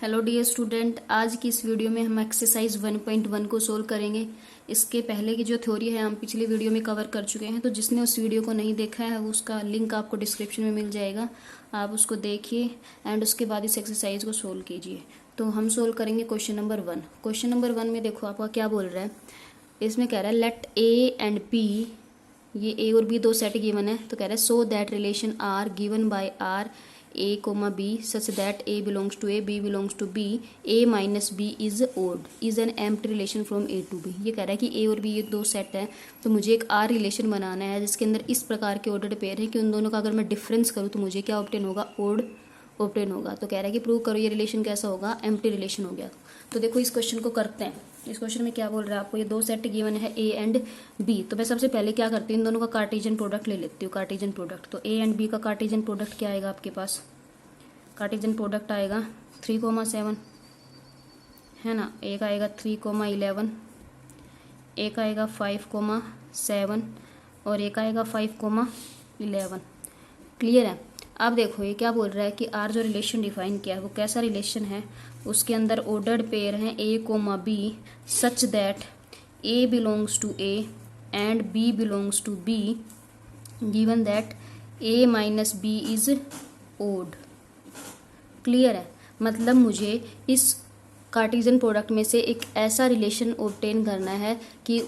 Hello dear student, आज की इस वीडियो में हम एक्सरसाइज 1.1 को सोल्व करेंगे। इसके पहले की जो थ्योरी है हम पिछली वीडियो में कवर कर चुके हैं, तो जिसने उस वीडियो को नहीं देखा है उसका लिंक आपको डिस्क्रिप्शन में मिल जाएगा। आप उसको देखिए एंड उसके बाद इस एक्सरसाइज को सोल्व कीजिए। तो हम सोल्व करेंगे क्वेश्चन नंबर 1। क्वेश्चन नंबर 1 में देखो आपका क्या बोल रहा है। इसमें कह रहा है लेट ए एंड बी, ये ए और बी दो सेट गिवन है, तो कह रहा है so that relation R given by R a comma b such that a belongs to a, b belongs to b, a minus b is odd is an empty relation from a to b। ये कह रहा है कि a और b ये दो set है, तो मुझे एक r रिलेशन बनाना है जिसके अंदर इस प्रकार के ऑर्डर्ड पेयर है कि उन दोनों का अगर मैं डिफरेंस करूँ तो मुझे क्या ऑब्टेन होगा, ओड ऑब्टेन होगा। तो कह रहा है कि प्रूव करो ये रिलेशन कैसा होगा, एम्प्टी रिलेशन हो गया। तो देखो इस क्वेश्चन को करते हैं। इस क्वेश्चन में क्या बोल रहा है आपको, ये दो सेट गिवन है ए एंड बी। तो मैं सबसे पहले क्या करती हूँ, इन दोनों का कार्टेशियन प्रोडक्ट ले लेती हूँ। कार्टेशियन प्रोडक्ट, तो ए एंड बी का कार्टेशियन प्रोडक्ट क्या आएगा आपके पास, कार्टेशियन प्रोडक्ट आएगा 3,7 है ना, एक आएगा 3,11, एक आएगा 5,7 और एक आएगा 5,11। क्लियर है। अब देखो ये क्या बोल रहा है कि आर जो रिलेशन डिफाइन किया है वो कैसा रिलेशन है, उसके अंदर ऑर्डर्ड पेयर हैं A comma B such that A belongs to A and B belongs to B given that A minus B is odd. Clear है। मतलब मुझे इस कार्टेशियन प्रोडक्ट में से एक ऐसा रिलेशन ऑब्टेन करना है कि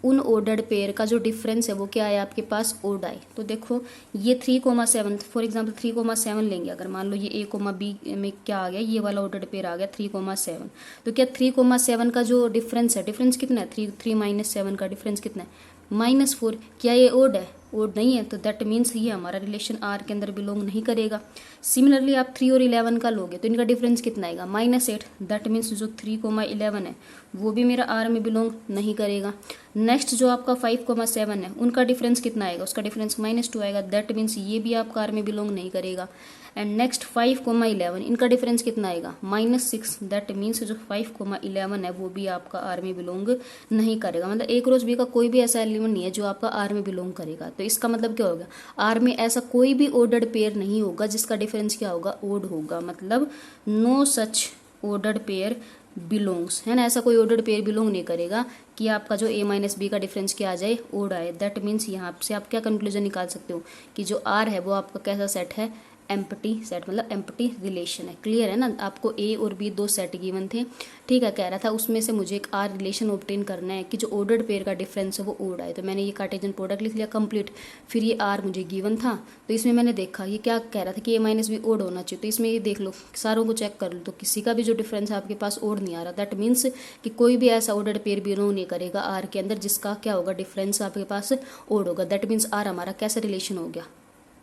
उन ऑर्डर्ड पेयर का जो डिफरेंस है वो क्या है आपके पास, ओड आए। तो देखो ये 3,7 फॉर एग्जांपल 3,7 लेंगे। अगर मान लो ये ए कोमा बी में क्या आ गया, ये वाला ऑर्डर्ड पेयर आ गया 3,7, तो क्या 3,7 का जो डिफरेंस है, डिफरेंस कितना है, 3 माइनस 7 का डिफरेंस कितना है, -4। क्या ये ओड है, ओड नहीं है, तो दैट मीन्स ये हमारा रिलेशन आर के अंदर बिलोंग नहीं करेगा। सिमिलरली आप 3 और 11 का लोगे तो इनका डिफरेंस कितना आएगा, -8। दैट मीन्स जो 3,11 है वो भी मेरा आर में बिलोंग नहीं करेगा। नेक्स्ट जो आपका 5,7 है उनका डिफरेंस कितना आएगा, उसका डिफरेंस -2 आएगा। दैट मीन्स ये भी आपका आर में बिलोंग नहीं करेगा। एंड नेक्स्ट 5,11 इनका डिफरेंस कितना आएगा, -6। दैट मीन्स जो 5,11 है वो भी आपका आर में बिलोंग नहीं करेगा। मतलब ए क्रॉस बी का कोई भी ऐसा एलिमेंट नहीं है जो आपका आर में बिलोंग करेगा। तो इसका मतलब क्या होगा, आर में ऐसा कोई भी ऑर्डर्ड पेयर नहीं होगा जिसका डिफरेंस क्या होगा, ओड होगा। मतलब no such ordered pair belongs, है ना, ऐसा कोई ऑर्डर्ड पेयर बिलोंग नहीं करेगा कि आपका जो ए माइनस बी का डिफरेंस क्या आ जाए, ओड आए। दैट मीन्स यहाँ से आप क्या कंक्लूजन निकाल सकते हो कि जो आर है वो आपका कैसा सेट है, एम्प्टी सेट, मतलब एम्प्टी रिलेशन है। क्लियर है ना। आपको ए और बी दो सेट गिवन थे, ठीक है। कह रहा था उसमें से मुझे एक आर रिलेशन ऑब्टेन करना है कि जो ऑर्डर्ड पेयर का डिफरेंस है वो ओड आए। तो मैंने ये कार्टेशियन प्रोडक्ट लिख लिया कंप्लीट। फिर ये आर मुझे गिवन था, तो इसमें मैंने देखा ये क्या कह रहा था कि ए माइनस बी ओड होना चाहिए। तो इसमें ये देख लो, सारों को चेक कर लो, तो किसी का भी जो डिफरेंस है आपके पास ओड नहीं आ रहा। दैट मीन्स कि कोई भी ऐसा ऑर्डर्ड पेयर बिलोंग नहीं करेगा आर के अंदर जिसका क्या होगा, डिफरेंस आपके पास ओड होगा। दैट मीन्स आर हमारा कैसा रिलेशन हो गया,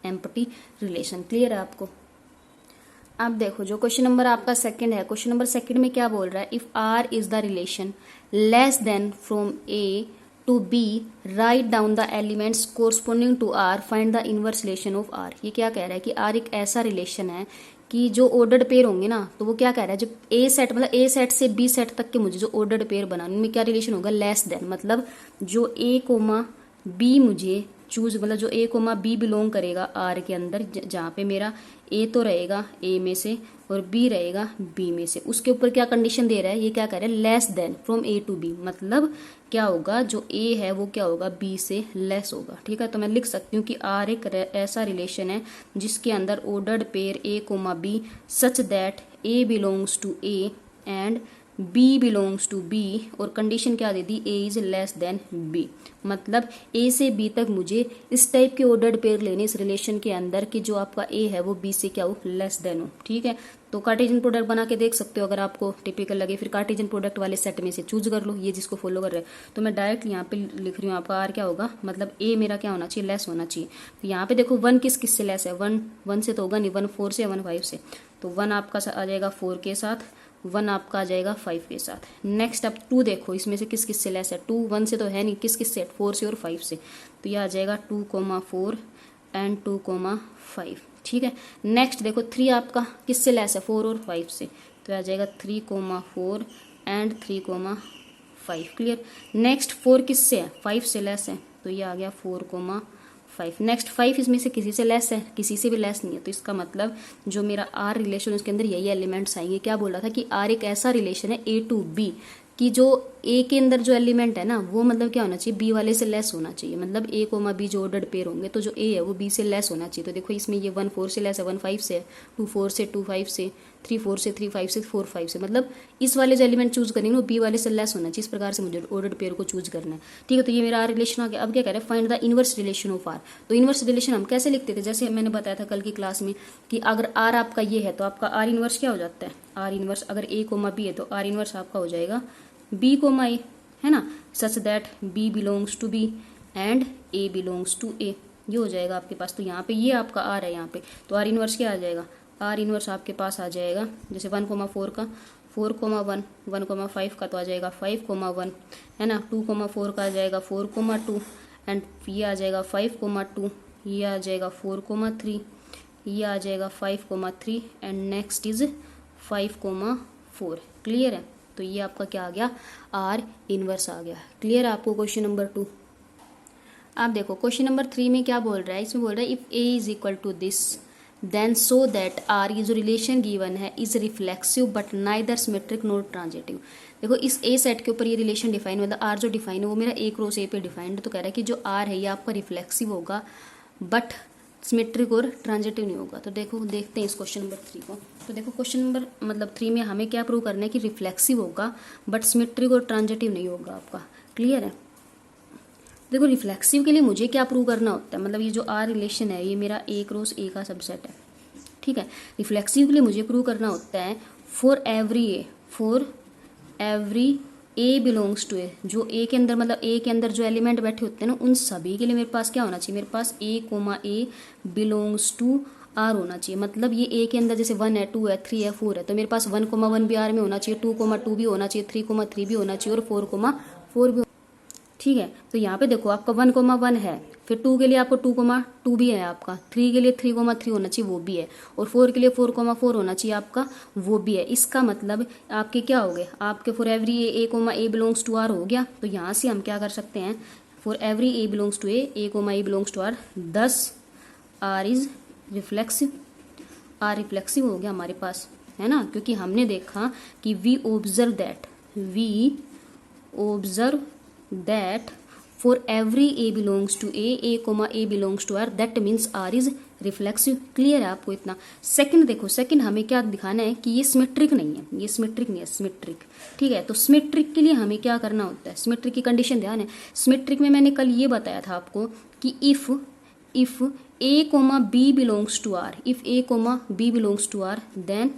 एम्प्टी रिलेशन। क्लियर है आपको। अब देखो जो क्वेश्चन नंबर आपका सेकंड है, क्वेश्चन नंबर सेकंड में क्या बोल रहा है, if R is the relation less than from A to B write down the elements corresponding to R, find the inverse relation of R. ये क्या कह रहा है कि आर एक ऐसा रिलेशन है कि जो ऑर्डर्ड पेयर होंगे ना, तो वो क्या कह रहा है, जब ए सेट मतलब ए सेट से बी सेट तक के मुझे जो ऑर्डर्ड पेयर बनाने में क्या रिलेशन होगा, लेस देन, मतलब जो ए कोमा बी मुझे चूज, मतलब जो ए कोमा बी बिलोंग करेगा आर के अंदर, जहाँ पे मेरा ए तो रहेगा ए में से और बी रहेगा बी में से, उसके ऊपर क्या कंडीशन दे रहा है, ये क्या कह रहा है, less than from A to B. मतलब क्या होगा, जो ए है वो क्या होगा, बी से लेस होगा। ठीक है। तो मैं लिख सकती हूँ कि आर एक ऐसा रिलेशन है जिसके अंदर ordered pair A comma B such that A belongs to A and B belongs to B, और कंडीशन क्या दे दी, A is less than B. मतलब ए से बी तक मुझे इस टाइप के ऑर्डर्ड पेयर लेने इस रिलेशन के अंदर कि जो आपका ए है वो बी से क्या हो, लेस देन हो। ठीक है। तो कार्टेशियन प्रोडक्ट बना के देख सकते हो, अगर आपको टिपिकल लगे फिर कार्टेशियन प्रोडक्ट वाले सेट में से चूज कर लो, ये जिसको फॉलो कर रहे हैं। तो मैं डायरेक्ट यहाँ पे लिख रही हूँ, आपका आर क्या होगा, मतलब ए मेरा क्या होना चाहिए, लेस होना चाहिए। तो यहाँ पे देखो 1 किस किस से लेस है, 1 से तो होगा नहीं, 1 4 से, 1 5 से, तो 1 आपका आ जाएगा 4 के साथ, 1 आपका आ जाएगा 5 के साथ। नेक्स्ट अब 2 देखो इसमें से किस किस से लेस है, 2 1 से तो है नहीं, किस किस से, 4 से और 5 से, तो यह आ जाएगा 2,4 एंड 2,5। ठीक है। नेक्स्ट देखो 3 आपका किस से लेस है, 4 और 5 से, तो आ जाएगा 3,4 एंड 3,5। क्लियर। नेक्स्ट 4 किस से है, 5 से लेस है, तो ये आ गया 4,5 5। नेक्स्ट 5 इसमें से किसी से लेस है, किसी से भी लेस नहीं है, तो इसका मतलब जो मेरा आर रिलेशन उसके अंदर यही एलिमेंट्स आएंगे। क्या बोला था कि आर एक ऐसा रिलेशन है ए टू बी कि जो ए के अंदर जो एलिमेंट है ना वो मतलब क्या होना चाहिए, बी वाले से लेस होना चाहिए। मतलब ए कोमा बी जो ऑर्डर्ड पेयर होंगे तो जो ए है वो बी से लेस होना चाहिए। तो देखो इसमें ये 1 4 से लेस है, 1 5 से है, 2 4 से, 2 5 से, 3 4 से, 3 5 से, 4 5 से। मतलब इस वाले जो एलिमेंट चूज करेंगे वो बी वाले से लेस होना चाहिए। इस प्रकार से मुझे ऑर्डर्ड पेयर को चूज करना है। ठीक है, तो ये मेरा आर रिलेशन आ गया। अब क्या कह रहे हैं, find the inverse relation of R. तो इनवर्स रिलेशन हम कैसे लिखते थे, जैसे मैंने बताया था कल की क्लास में कि अगर आर आपका ये है तो आपका आर इनवर्स क्या हो जाता है, आर इनवर्स अगर ए कोमा बी है तो आर इनवर्स आपका हो जाएगा बी कोमा ए, है ना, such that B belongs to B and A belongs to A. ये हो जाएगा आपके पास। तो यहाँ पे ये आपका आर है, यहाँ पे तो आर इनवर्स क्या आ जाएगा, आर इनवर्स आपके पास आ जाएगा जैसे 1,4 का 4,1, 1,5 का तो आ जाएगा 5,1, है ना, 2,4 का आ जाएगा 4,2 एंड ये आ जाएगा 5,2, ये आ जाएगा 4,3, ये आ जाएगा 5,3 एंड नेक्स्ट इज 5,4। क्लियर है, तो ये आपका क्या आ गया, आर इनवर्स आ गया। क्लियर है आपको क्वेश्चन नंबर 2। आप देखो क्वेश्चन नंबर 3 में क्या बोल रहा है, इसमें बोल रहा है if A is equal to this then so that R, ये जो रिलेशन गिवन है is reflexive but neither symmetric nor transitive. देखो इस ए सेट के ऊपर ये रिलेशन डिफाइन, मतलब आर जो डिफाइन है वो मेरा ए क्रॉस ए पे डिफाइंड है। तो कह रहा है कि जो आर है ये आपका रिफ्लेक्सिव होगा बट सिमेट्रिक और ट्रांजिटिव नहीं होगा। तो देखो देखते हैं इस क्वेश्चन नंबर 3 को। तो देखो क्वेश्चन नंबर मतलब 3 में हमें क्या प्रूव करना है कि रिफ्लेक्सिव होगा बट सिमेट्रिक और ट्रांजिटिव नहीं होगा आपका। क्लियर है, देखो रिफ्लेक्सिव के लिए मुझे क्या प्रूव करना होता है, मतलब ये जो आर रिलेशन है ये मेरा ए क्रॉस ए का सबसेट है। ठीक है, रिफ्लेक्सिव के लिए मुझे प्रूव करना होता है for every A belongs to A, जो ए के अंदर मतलब ए के अंदर जो एलिमेंट बैठे होते हैं ना उन सभी के लिए मेरे पास क्या होना चाहिए, मेरे पास A comma A belongs to R होना चाहिए। मतलब ये ए के अंदर जैसे 1 है 2 है 3 है 4 है तो मेरे पास 1,1 भी आर में होना चाहिए, 2,2 भी होना चाहिए, 3,3 भी होना चाहिए और 4,4 भी। ठीक है, तो यहाँ पे देखो आपका 1,1 है, फिर 2 के लिए आपको 2,2 भी है आपका, 3 के लिए 3,3 होना चाहिए वो भी है, और 4 के लिए 4,4 होना चाहिए आपका वो भी है। इसका मतलब आपके क्या हो गए, आपके for every A comma A belongs to R हो गया। तो यहाँ से हम क्या कर सकते हैं, for every A belongs to A comma A belongs to R, thus R is reflexive. R reflexive हो गया हमारे पास, है ना, क्योंकि हमने देखा कि we observe that for every A belongs to A comma A belongs to R, that means R is reflexive. Clear है आपको इतना। सेकंड देखो, सेकंड हमें क्या दिखाना है कि ये सिमेट्रिक नहीं है, ये सिमेट्रिक नहीं है, सिमेट्रिक। ठीक है, तो सिमेट्रिक के लिए हमें क्या करना होता है, सिमेट्रिक की कंडीशन ध्यान है। सिमेट्रिक में मैंने कल ये बताया था आपको कि if A comma B belongs to R, if A comma B belongs to R then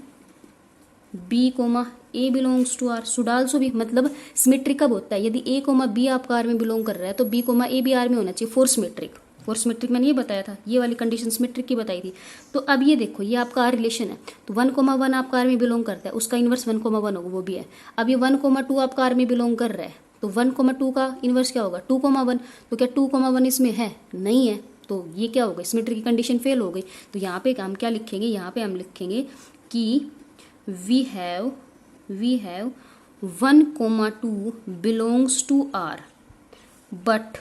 B comma A belongs to R should also be. मतलब सिमेट्रिक कब होता है, यदि ए कोमा बी आपका आर में बिलोंग कर रहा है तो बी कोमा ए भी आर में होना चाहिए फॉर सिमेट्रिक। फॉर सिमेट्रिक मैंने ये बताया था, ये वाली कंडीशन सिमेट्रिक की बताई थी। तो अब ये देखो ये आपका आर रिलेशन है, तो 1,1 आपका आर में बिलोंग करता है, उसका इनवर्स 1,1 होगा वो भी है। अब ये 1,2 आपका आर में बिलोंग कर रहा है तो 1,2 का इनवर्स क्या होगा 2,1। तो क्या 2,1 इसमें है, नहीं है, तो ये क्या हो गई, सिमेट्रिक की कंडीशन फेल हो गई। तो यहाँ पे हम क्या लिखेंगे, यहाँ पे हम लिखेंगे कि we have 1,2 belongs to R but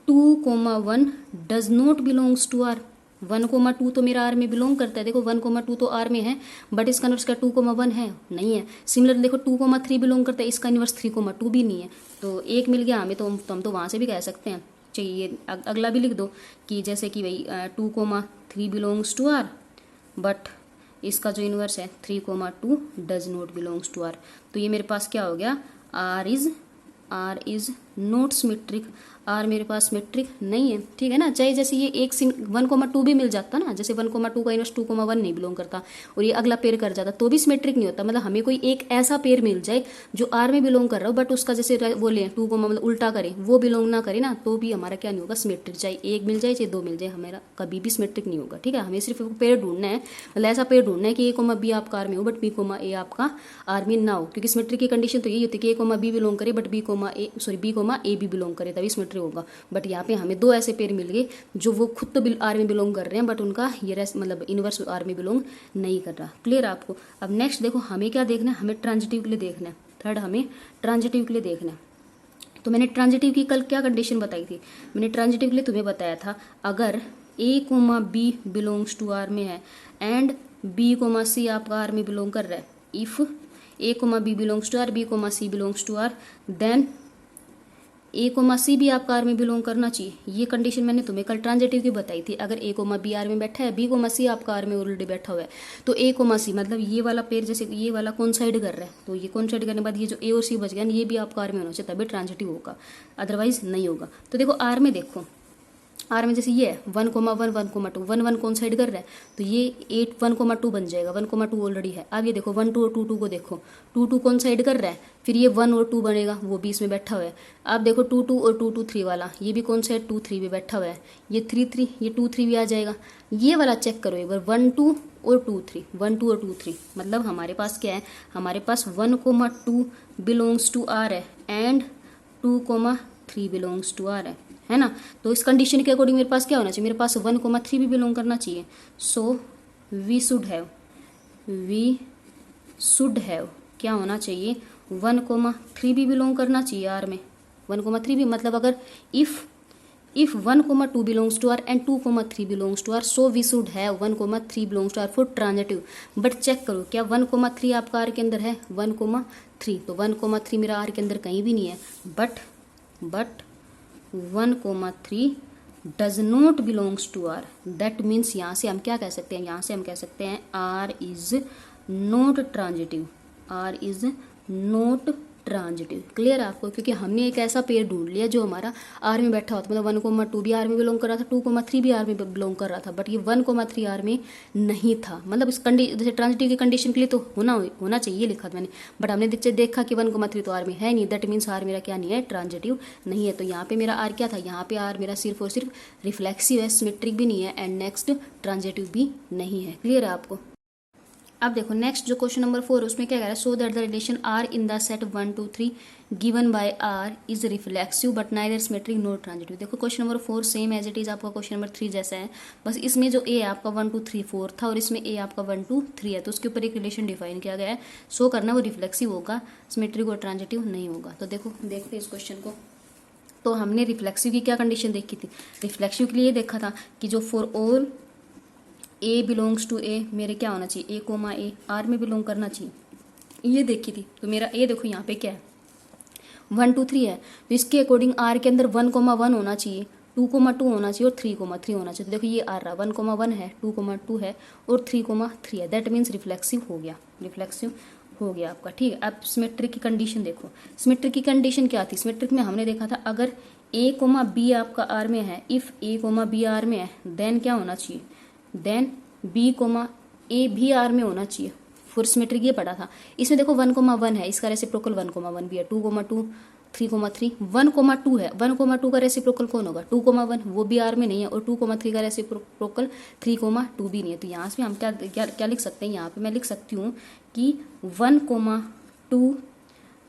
2,1 does not belongs to R। 1,2 तो मेरा R में बिलोंग करता है, देखो 1,2 तो R में है बट इसका इनवर्स का 2,1 है, नहीं है। सिमिलर देखो 2,3 बिलोंग करता है, इसका इनवर्स 3,2 भी नहीं है। तो एक मिल गया हमें, तो हम तो वहाँ से भी कह सकते हैं। चाहिए अगला भी लिख दो कि जैसे कि भाई 2,3 बिलोंग्स टू R बट इसका जो इनवर्स है 3,2 does not belongs to R. तो ये मेरे पास क्या हो गया, R is not symmetric, R मेरे पास सिमेट्रिक नहीं है। ठीक है ना, चाहे जैसे ये एक 1,2 भी मिल जाता ना, जैसे 1,2 का इनवर्स 2,1 नहीं बिलोंग करता और ये अगला पेयर कर जाता तो भी सिमेट्रिक नहीं होता। मतलब हमें कोई एक ऐसा पेयर मिल जाए जो आर में बिलोंग कर रहा हो बट उसका जैसे वो ले 2, मतलब उल्टा करे, वो बिलोंग ना करे ना, तो भी हमारा क्या नहीं होगा, सिमेट्रिक। चाहे एक मिल जाए चाहे 2 मिल जाए, हमारा कभी भी सिमेट्रिक नहीं होगा। ठीक है, हमें सिर्फ पेयर ढूंढना है, मतलब ऐसा पेयर ढूंढना है कि ए बी आपका आर में हो बट बी ए आपका आर में ना हो, क्योंकि सिमेट्रिक की कंडीशन तो यही होती है कि ए बी बिलोंग करे बट बी ए भी बिलोंग करे, तभी सिमेट्रिक होगा। बट यहाँ पे हमें 2 ऐसे पेयर मिल गए जो वो खुद तो आर में बिलोंग कर रहे हैं बट उनका ये मतलब इनवर्स आर में बिलोंग नहीं कर रहा। क्लियर आपको। अब नेक्स्ट देखो हमें क्या देखना है, हमें ट्रांजिटिव के लिए देखना है। थर्ड हमें ट्रांजिटिव के लिए देखना है तो मैंने ट्रांजिटिव की कल क्या कंडीशन बताई थी, मैंने ट्रांजिटिव के लिए तुम्हें बताया था अगर A comma B belongs to R में है एंड बी कोमा सी आपका आर में बिलोंग कर रहा है, if A comma B belongs to R, B comma C belongs to R, then A comma C भी आपका आर में बिलोंग करना चाहिए। ये कंडीशन मैंने तुम्हें कल ट्रांजिटिव की बताई थी। अगर ए कोमा बी आर में बैठा है, बी कोमा सी आपका आर में ऑलरेडी बैठा हुआ है, तो ए कोमा सी मतलब ये वाला पेयर जैसे ये वाला कोइंसाइड कर रहा है, तो ये कोइंसाइड करने के बाद ये जो ए और सी बच गया ये भी आपका आर में होना चाहिए, तभी ट्रांजिटिव होगा, अदरवाइज नहीं होगा। तो देखो आर में, देखो आर में जैसे ये है 1, 1, 1, 2, 1, 1 कौन साइड कर रहा है, तो ये 8, 1, 2 बन जाएगा, 1, 2 ऑलरेडी है। अब ये देखो 1, 2 और 2, 2 को देखो, 2, 2 कौन साइड कर रहा है, फिर ये 1 और 2 बनेगा, वो भी इसमें बैठा हुआ है। अब देखो 2, 2 और 2, 2, 3 वाला, ये भी कौन साइड 2, 3 भी बैठा हुआ है, ये 3, 3, ये 2, 3 भी आ जाएगा। ये वाला चेक करो एक बार, 1, 2 और 2, 3, 1, 2 और 2, 3, मतलब हमारे पास क्या है, हमारे पास 1, 2 बिलोंग्स टू आर है एंड 2, 3 बिलोंग्स टू आर है ना। तो इस कंडीशन के अकॉर्डिंग मेरे पास क्या होना चाहिए, मेरे पास 1, 3 भी बिलोंग करना चाहिए। सो वी शुड हैव क्या होना चाहिए, 1, 3 भी बिलोंग करना चाहिए आर में, 1, 3 भी, मतलब अगर if 1, 2 belongs to R and 2, 3 belongs to R, so we should have 1, 3 belongs to R for transitive. But check करो क्या 1, 3 आपका आर के अंदर है, 1, 3, तो 1, 3 मेरा आर के अंदर कहीं भी नहीं है। But 1, 3 does not belongs to R, that means यहाँ से हम क्या कह सकते हैं, यहाँ से हम कह सकते हैं R is not transitive, R is not transitive. Clear है आपको, क्योंकि हमने एक ऐसा पेयर ढूंढ लिया जो हमारा आर में बैठा होता, मतलब 1, 2 भी आर में बिलोंग कर रहा था, 2, 3 भी आर में बिलोंग कर रहा था, बट ये 1, 3 आर में नहीं था। मतलब इस जैसे ट्रांजिटिव की कंडीशन के लिए तो होना चाहिए लिखा था मैंने, बट हमने देखा कि 1, 3 तो आर में है नहीं, दैट मीन्स आर मेरा क्या नहीं है, ट्रांजिटिव नहीं है। तो यहाँ पे मेरा आर क्या था, यहाँ पे आर मेरा सिर्फ और सिर्फ रिफ्लेक्सिव है, सिमेट्रिक भी नहीं है एंड नेक्स्ट ट्रांजिटिव भी नहीं है। क्लियर है आपको। अब देखो नेक्स्ट जो क्वेश्चन नंबर 4 उसमें क्या कह रहा है, so that the relation R in the set 1, 2, 3 given by R is reflexive but neither symmetric not transitive. देखो question number 4 same as it is आपका क्वेश्चन नंबर 3 जैसा है, बस इसमें जो ए आपका 1, 2, 3, 4 था और इसमें ए आपका 1, 2, 3 है, तो उसके ऊपर एक रिलेशन डिफाइन किया गया है, सो करना वो रिफ्लेक्सिव होगा, सिमेट्रिक और ट्रांजिटिव नहीं होगा। तो देखो देखते इस क्वेश्चन को। तो हमने रिफ्लेक्सिव की क्या कंडीशन देखी थी, रिफ्लेक्सिव के लिए देखा था कि जो for all A belongs to A, मेरे क्या होना चाहिए, ए कोमा ए आर में बिलोंग करना चाहिए, ये देखी थी। तो मेरा ए देखो यहाँ पे क्या है 1, 2, 3 है, तो इसके अकॉर्डिंग आर के अंदर 1, 1 होना चाहिए, 2, 2 होना चाहिए और 3, 3 होना चाहिए। तो देखो ये आ रहा 1, 1 है, 2, 2 है और 3, 3 है, दैट मीन्स रिफ्लेक्सिव हो गया, रिफ्लेक्सिव हो गया आपका। ठीक है, अब सिमेट्रिक की कंडीशन देखो, सिमेट्रिक की कंडीशन क्या थी, सिमेट्रिक में हमने देखा था अगर ए कोमा बी आपका आर में है, if A comma B R में है, देन क्या होना चाहिए, देन बी कोमा ए भी आर में होना चाहिए, फॉर सिमेट्रिक ये पढ़ा था। इसमें देखो 1, 1 है, इसका रेसिप्रोकल 1, 1 भी है, 2, 2, 3, 3, 1, 2 है, 1, 2 का रेसिप्रोकल कौन होगा, 2, 1 वो भी आर में नहीं है और 2, 3 का रेसिप्रोकल 3, 2 भी नहीं है। तो यहाँ से हम क्या लिख सकते हैं, यहाँ पे मैं लिख सकती हूँ कि 1, 2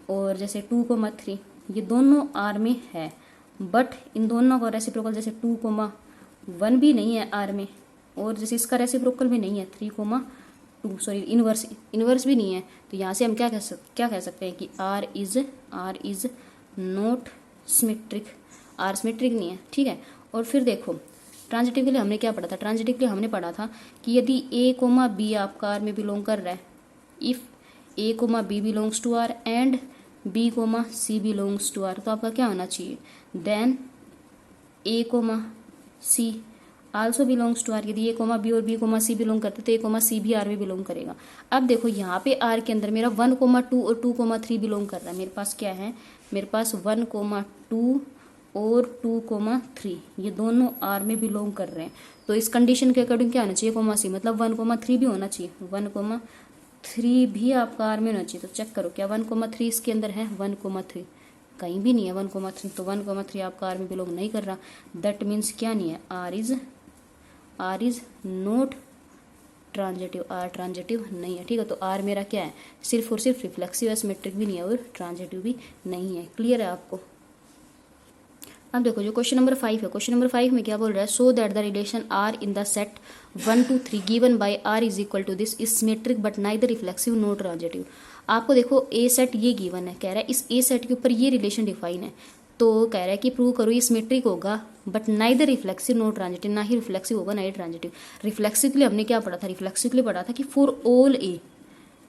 और जैसे 2, 3 ये दोनों आर में है, बट इन दोनों का रेसिप्रोकल जैसे 2, 1 भी नहीं है आर में और जैसे इसका रेसिप्रोकल भी नहीं है 3, 2 सॉरी इनवर्स भी नहीं है। तो यहाँ से हम क्या कह सकते हैं कि R is not symmetric, R symmetric नहीं है। ठीक है, और फिर देखो ट्रांजिटिव के लिए हमने क्या पढ़ा था, ट्रांजिटिव के लिए हमने पढ़ा था कि यदि ए कोमा बी आपका आर में बिलोंग कर रहा है, if A comma B belongs to R and B comma C belongs to R, तो आपका क्या होना चाहिए, then A comma C also belongs to R. यदि ए कोमा बी और बी कोमा सी बिलोंग करते तो ए कोमा सी भी आर में बिलोंग करेगा। अब देखो यहाँ पे आर के अंदर मेरा 1, 2 और 2, 3 बिलोंग कर रहा है, मेरे पास क्या है, मेरे पास 1, 2 और 2, 3 ये दोनों आर में बिलोंग कर रहे हैं। तो इस कंडीशन के अकॉर्डिंग क्या होना चाहिए, कोमा सी मतलब 1, 3 भी होना चाहिए, 1, 3 भी आपका आर में होना चाहिए। तो चेक करो क्या 1, 3 इसके अंदर है, 1, 3 कहीं भी नहीं है 1, 3, तो 1, 3 आपका आर में बिलोंग नहीं कर रहा, दैट मीन्स क्या नहीं है, R is not transitive, R transitive नहीं है। ठीक है, तो आर मेरा क्या है, सिर्फ और सिर्फ रिफ्लेक्सिव है, सिमेट्रिक भी नहीं है और ट्रांजिटिव भी नहीं है। क्लियर है आपको। अब देखो जो क्वेश्चन नंबर 5 है, क्वेश्चन नंबर 5 में क्या बोल रहा है, so that the relation R in the set 1, 2, 3 given by R is equal to this is symmetric but neither reflexive not transitive. आपको देखो ए सेट ये गिवन है, कह रहा है इस ए सेट के ऊपर ये रिलेशन डिफाइन है, तो कह रहा है कि प्रूव करो ये सिमेट्रिक होगा, but neither reflexive no transitive, ना ही रिफ्लेक्सिव होगा ना ही ट्रांजिटिव। रिफ्लेक्सिव के लिए हमने क्या पढ़ा था, रिफ्लेक्सिव के लिए पढ़ा था कि फॉर ऑल ए,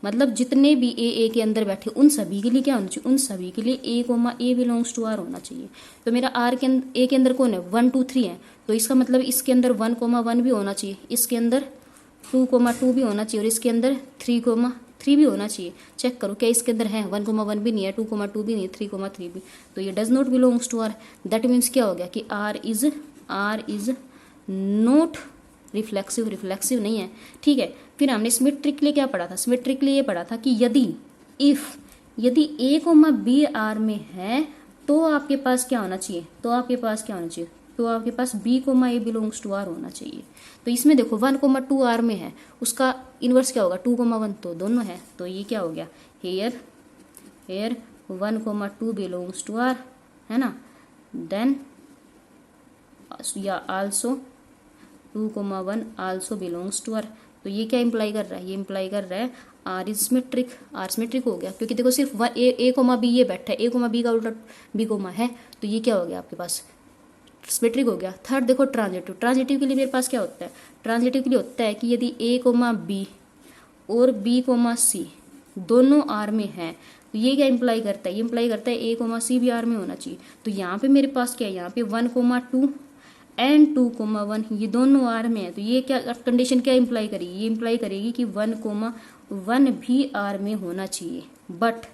मतलब जितने भी ए के अंदर बैठे उन सभी के लिए क्या होना चाहिए, उन सभी के लिए A comma A belongs to R होना चाहिए। तो मेरा आर के अंदर ए के अंदर कौन है, 1 2 3 है, तो इसका मतलब इसके अंदर 1 1 भी होना चाहिए, इसके अंदर 2 2 भी होना चाहिए, और इसके अंदर 3 3 भी होना चाहिए। चेक करो क्या इसके अंदर है, 1 1 भी नहीं है, 2 2 भी नहीं है, 3 3 भी, तो ये does not belongs to R. That means क्या हो गया कि R is not reflexive, reflexive नहीं है। ठीक है, फिर हमने सिमेट्रिक के लिए क्या पढ़ा था, सिमेट्रिक के लिए ये पढ़ा था कि यदि ए कोमा बी आर में है तो आपके पास क्या होना चाहिए, तो आपके पास B comma A belongs to R होना चाहिए। तो इसमें देखो 1 2 आर में है, उसका इनवर्स क्या होगा 2 1, तो दोनों है, तो ये क्या हो गया, हेयर 1 2 बिलोंग्स टू आर, है ना, देन या also 2 1 also belongs to R. तो ये क्या इंप्लाई कर रहा है, ये इंप्लाई कर रहा है R is symmetric, R symmetric हो गया, क्योंकि देखो सिर्फ ए कोमा बी ये बैठा है, ए कोमा बी का उल्टा बी कोमा है, तो ये क्या हो गया आपके पास सिमेट्रिक हो गया। थर्ड देखो ट्रांजिटिव, ट्रांजिटिव के लिए मेरे पास क्या होता है, ट्रांजिटिव के लिए होता है कि यदि ए कोमा बी और बी कोमा सी दोनों आर में है, तो ये क्या इंप्लाई करता है, ये इंप्लाई करता है ए कोमा सी भी आर में होना चाहिए। तो यहाँ पे मेरे पास क्या है, यहाँ पे 1 2 एंड 2 1 ये दोनों आर में है, तो ये क्या कंडीशन क्या इंप्लाई करेगी, ये इंप्लाई करेगी कि 1 1 भी आर में होना चाहिए। बट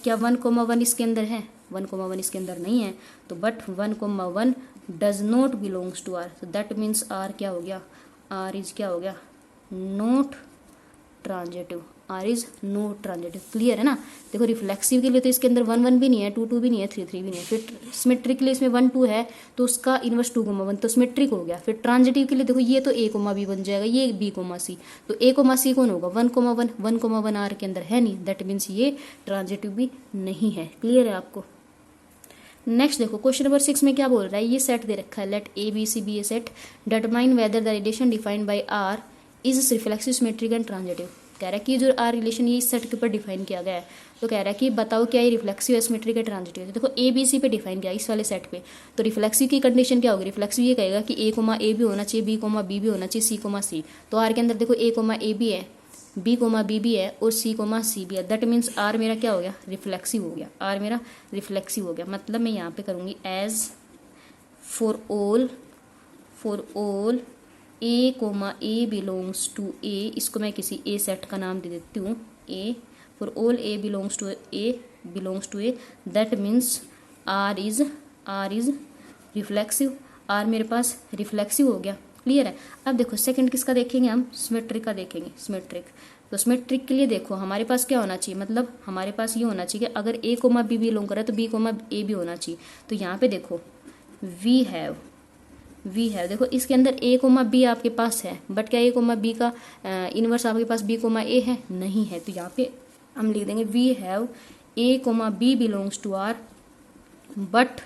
क्या 1 1 इसके अंदर है, 1 1 इसके अंदर नहीं है, तो but 1 1 does not belongs to R. तो दैट मीन्स आर क्या हो गया, आर इज क्या हो गया, not transitive, R is not transitive. Clear है ना। देखो रिफ्लेक्सिव के लिए तो इसके अंदर 1 1 भी नहीं है, 2 2 भी नहीं है, 3 3 भी नहीं है। फिर सिमेट्रिक के लिए इसमें 1 2 है, तो उसका इनवर्स 2 1 तो सिमेट्रिक हो गया। फिर ट्रांजिटिव के लिए देखो ये तो ए कोमा बी बन जाएगा, ये बी कोमा सी, तो ए कोमा सी कौन होगा 1 1 आर के अंदर है नहीं, दैट मीन्स ये ट्रांजिटिव भी नहीं है। क्लियर है आपको। नेक्स्ट देखो क्वेश्चन नंबर 6 में क्या बोल रहा है, ये सेट दे रखा है, let A B C B A set, determine whether the relation defined by R is reflexive symmetric and transitive. कह रहा है कि जो आर रिलेशन ये इस सेट के ऊपर डिफाइन किया गया है, तो कह रहा है कि बताओ क्या ये रिफ्लेक्सिव है सिमेट्रिक है ट्रांजिटिव है। तो देखो ए बी सी पे डिफाइन किया इस वाले सेट पे, तो रिफ्लेक्सिव की कंडीशन क्या होगी, रिफ्लेक्सिव ये कहेगा कि ए कोमा ए भी होना चाहिए, बी कोमा बी भी होना चाहिए, सी कोमा सी। तो आर के अंदर देखो ए कोमा ए भी है, बी कोमा बी भी है और सी कोमा सी भी है, दैट मीन्स आर मेरा क्या हो गया, रिफ्लेक्सिव हो गया, आर मेरा रिफ्लेक्सिव हो गया। मतलब मैं यहाँ पे करूँगी as for all A comma A belongs to A, इसको मैं किसी ए सेट का नाम दे देती हूँ, A for all A belongs to A, that means R is reflexive, R मेरे पास रिफ्लेक्सिव हो गया। क्लियर है। अब देखो सेकंड किसका देखेंगे हम, सिमेट्रिक का देखेंगे, सिमेट्रिक। तो सिमेट्रिक के लिए देखो हमारे पास क्या होना चाहिए, मतलब हमारे पास ये होना चाहिए कि अगर ए कोमा बी बिलोंग करे तो बी कोमा ए भी होना चाहिए। तो यहाँ पे देखो वी हैव देखो इसके अंदर ए कोमा बी आपके पास है, बट क्या ए कोमा बी का इनवर्स आपके पास बी कोमा ए है, नहीं है। तो यहाँ पे हम लिख देंगे we have A comma B belongs to R, but